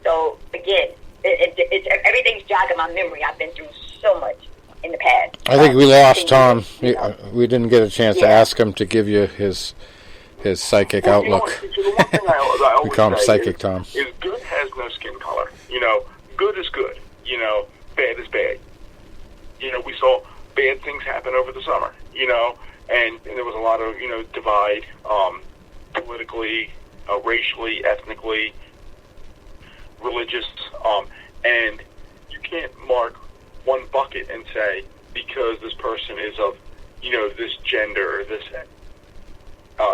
So again, it's everything's jogging my memory. I've been through so much in the past. I think we lost Tom. We didn't get a chance to ask him to give you his psychic outlook. The one thing I We call him say Psychic Tom. is good has no skin color. Good is good. Bad is bad. We saw bad things happen over the summer. And there was a lot of divide, politically, racially, ethnically, religious, and you can't mark one bucket and say, because this person is of this gender or this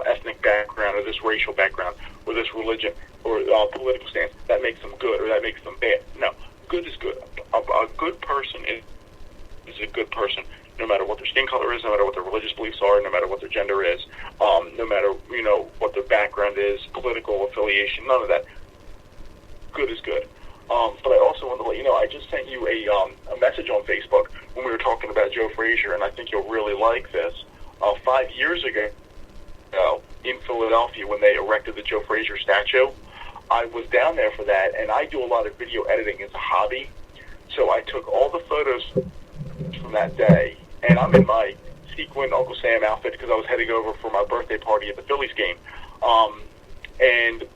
ethnic background or this racial background or this religion or political stance, that makes them good or that makes them bad. No, good is good. A good person is a good person, no matter what their skin color is, no matter what their religious beliefs are, no matter what their gender is, no matter what their background is, political affiliation, none of that. Good is good. But I also want to let you know, I just sent you a message on Facebook when we were talking about Joe Frazier, and I think you'll really like this. 5 years ago, in Philadelphia, when they erected the Joe Frazier statue, I was down there for that, and I do a lot of video editing as a hobby. So I took all the photos from that day, and I'm in my sequin Uncle Sam outfit because I was heading over for my birthday party at the Phillies game. And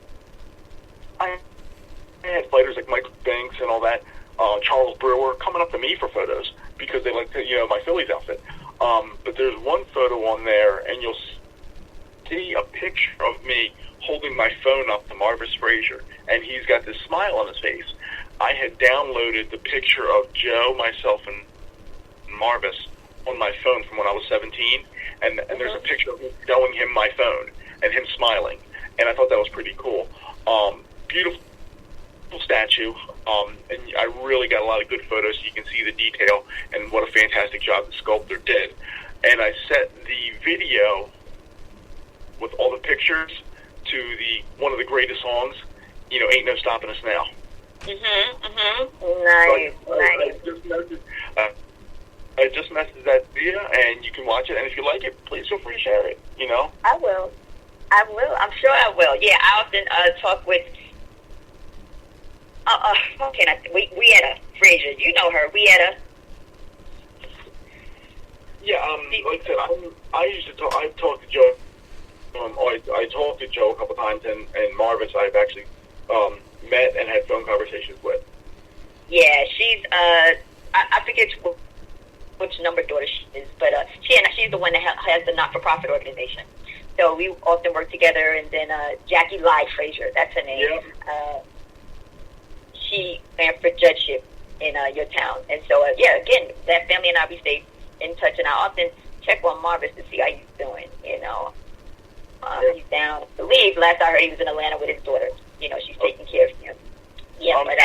I had fighters like Mike Banks and all that, Charles Brewer, coming up to me for photos because they like my Phillies outfit. But there's one photo on there, and you'll see a picture of me holding my phone up to Marvis Frazier, and he's got this smile on his face. I had downloaded the picture of Joe, myself, and Marvis on my phone from when I was 17, and there's a picture of me showing him my phone and him smiling, and I thought that was pretty cool. Beautiful statue, and I really got a lot of good photos so you can see the detail and what a fantastic job the sculptor did. And I set the video with all the pictures to one of the greatest songs, Ain't No Stopping Us Now. Nice. I just messaged that to you, and you can watch it, and if you like it, please feel free to share it, I will. I'm sure I will. Yeah, I often talk with we had a Frazier. You know her. We had a. Yeah, like I said, I used to talk. I talked to Joe. I talked to Joe a couple times, and Marvis. I've actually met and had phone conversations with. Yeah, she's I forget which number daughter she is, but she's the one that has the not-for-profit organization. So we often work together. And then Jackie Lai Frazier, that's her name. Yeah. She ran for judgeship in your town, and so again, that family and I, we stay in touch, and I often check on Marvis to see how he's doing. He's down. I believe last I heard he was in Atlanta with his daughter. She's taking care of him. Yeah, but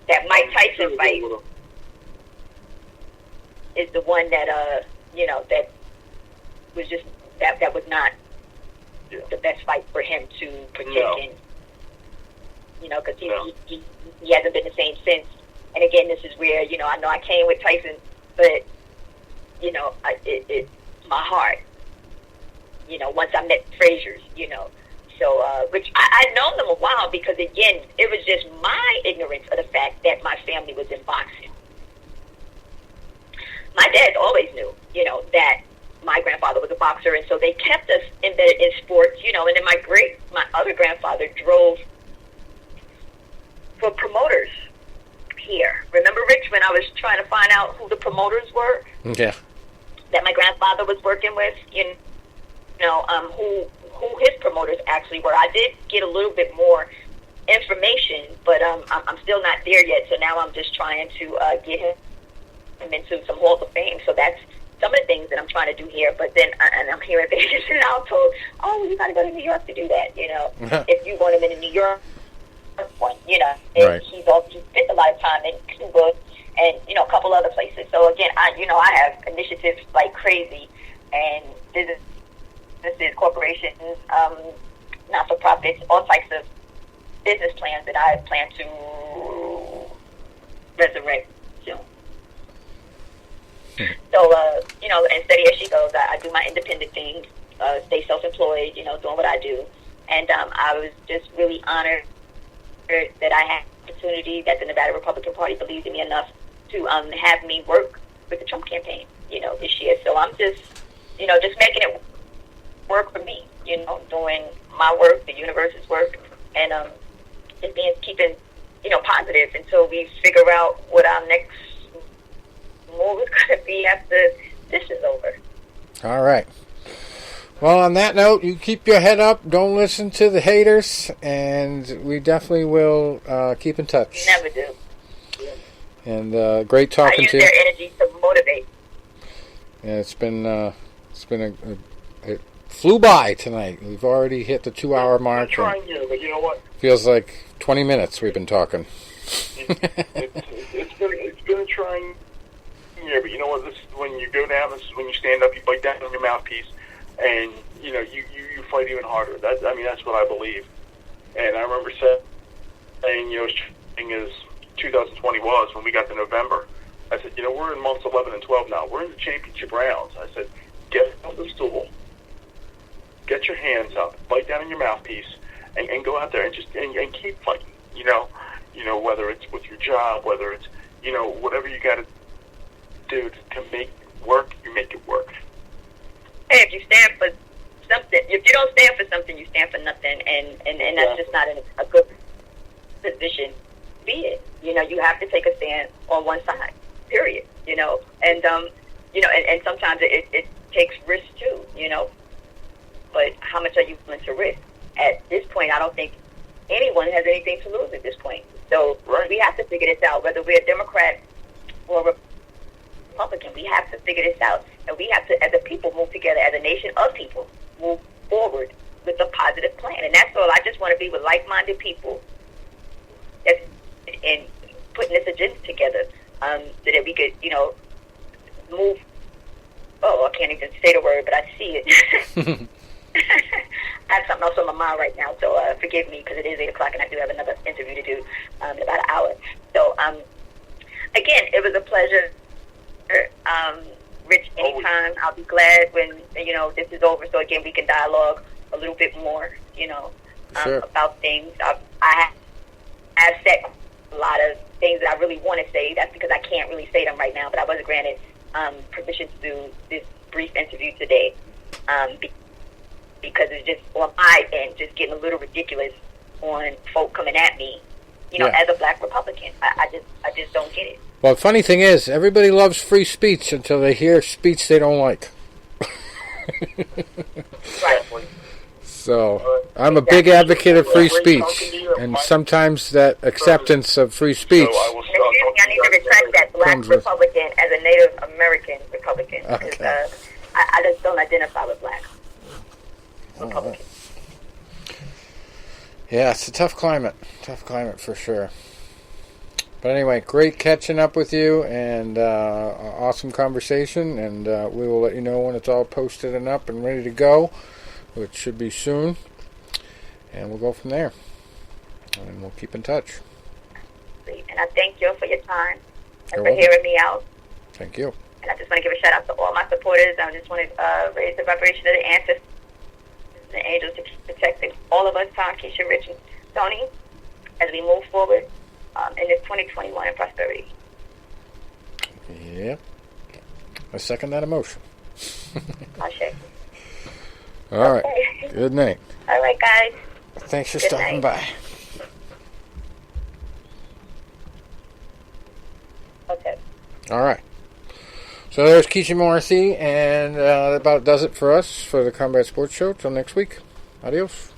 that Mike Tyson fight is the one that that was just that was not the best fight for him to partake in. Because he hasn't been the same since. And again, this is where I know I came with Tyson, but my heart. Once I met Frazier's, so which I'd known them a while, because again, it was just my ignorance of the fact that my family was in boxing. My dad always knew, that my grandfather was a boxer, and so they kept us embedded in sports, and then my other grandfather drove for promoters here. Remember, Rich, when I was trying to find out who the promoters were? Yeah. That my grandfather was working with, who his promoters actually were. I did get a little bit more information, but I'm still not there yet. So now I'm just trying to get him into some halls of fame. So that's some of the things that I'm trying to do here. But then, and I'm here in Vegas, and I'm told, you got to go to New York to do that. If you want him in New York, and right. He spent a lot of time in Cuba and a couple other places. So again, I have initiatives like crazy, and businesses, corporations, not-for-profits, all types of business plans that I plan to resurrect soon. So, and steady as she goes, I do my independent thing, stay self-employed, doing what I do. And I was just really honored that I had the opportunity, that the Nevada Republican Party believes in me enough to have me work with the Trump campaign, this year. So I'm just, just making it work for me, doing my work, the universe's work, and just keeping, positive until we figure out what our next move is going to be after this is over. All right. Well, on that note, you keep your head up. Don't listen to the haters, and we definitely will keep in touch. Never do. And great talking to you. I use their energy to motivate. Yeah, it flew by tonight. We've already hit the 2-hour mark. I'm trying to, but you know what? Feels like 20 minutes we've been talking. It's been a trying year, but you know what? This is when you go down. This is when you stand up. You bite down on your mouthpiece, and you fight even harder. That's what I believe. And I remember saying, as trying as 2020 was when we got to November, I said, we're in months 11 and 12 now. We're in the championship rounds. I said, get off the stool, get your hands up, bite down on your mouthpiece, and go out there and just and keep fighting. Whether it's with your job, whether it's whatever you got to do to make work, you make it work. Hey, if you stand for something, if you don't stand for something, you stand for nothing, and that's just not a good position. Be it. You have to take a stand on one side. Period. And sometimes it takes risk too. But how much are you willing to risk? At this point, I don't think anyone has anything to lose at this point. So right. We have to figure this out, whether we're a Democrat or Republican. We have to figure this out, and we have to, as a people, move together, as a nation of people, move forward with a positive plan. And that's all. I just want to be with like-minded people and putting this agenda together so that we could, move. Oh, I can't even say the word, but I see it. I have something else on my mind right now, so forgive me, because it is 8 o'clock and I do have another interview to do in about an hour. So, again, it was a pleasure. Rich, anytime. I'll be glad when, this is over, so again, we can dialogue a little bit more, sure. About things. I have said a lot of things that I really want to say. That's because I can't really say them right now, but I wasn't granted permission to do this brief interview today because it's just, on my end, just getting a little ridiculous on folk coming at me, as a black Republican. I just don't get it. Well, the funny thing is, everybody loves free speech until they hear speech they don't like. Right. So, I'm a big advocate of free speech, and sometimes that acceptance of free speech. Excuse me, I need to retract that black Republican as a Native American Republican, because I just don't identify with black Republican. Yeah, it's a tough climate for sure. But anyway, great catching up with you, and awesome conversation, and we will let you know when it's all posted and up and ready to go, which should be soon, and we'll go from there, and we'll keep in touch. And I thank you for your time and You're for hearing me out. Thank you. And I just want to give a shout out to all my supporters. I just want to raise the vibration of the ancestors, the angels, to keep protecting all of us, Tom, Keisha, Rich, and Tony, as we move forward in this 2021 in prosperity. Yep. I second that emotion. Okay. All right. Good night. All right, guys. Thanks for Good stopping night. by. Okay. All right. So there's Keisha Morrisey, and that about does it for us for the Combat Sports Show. Till next week. Adios.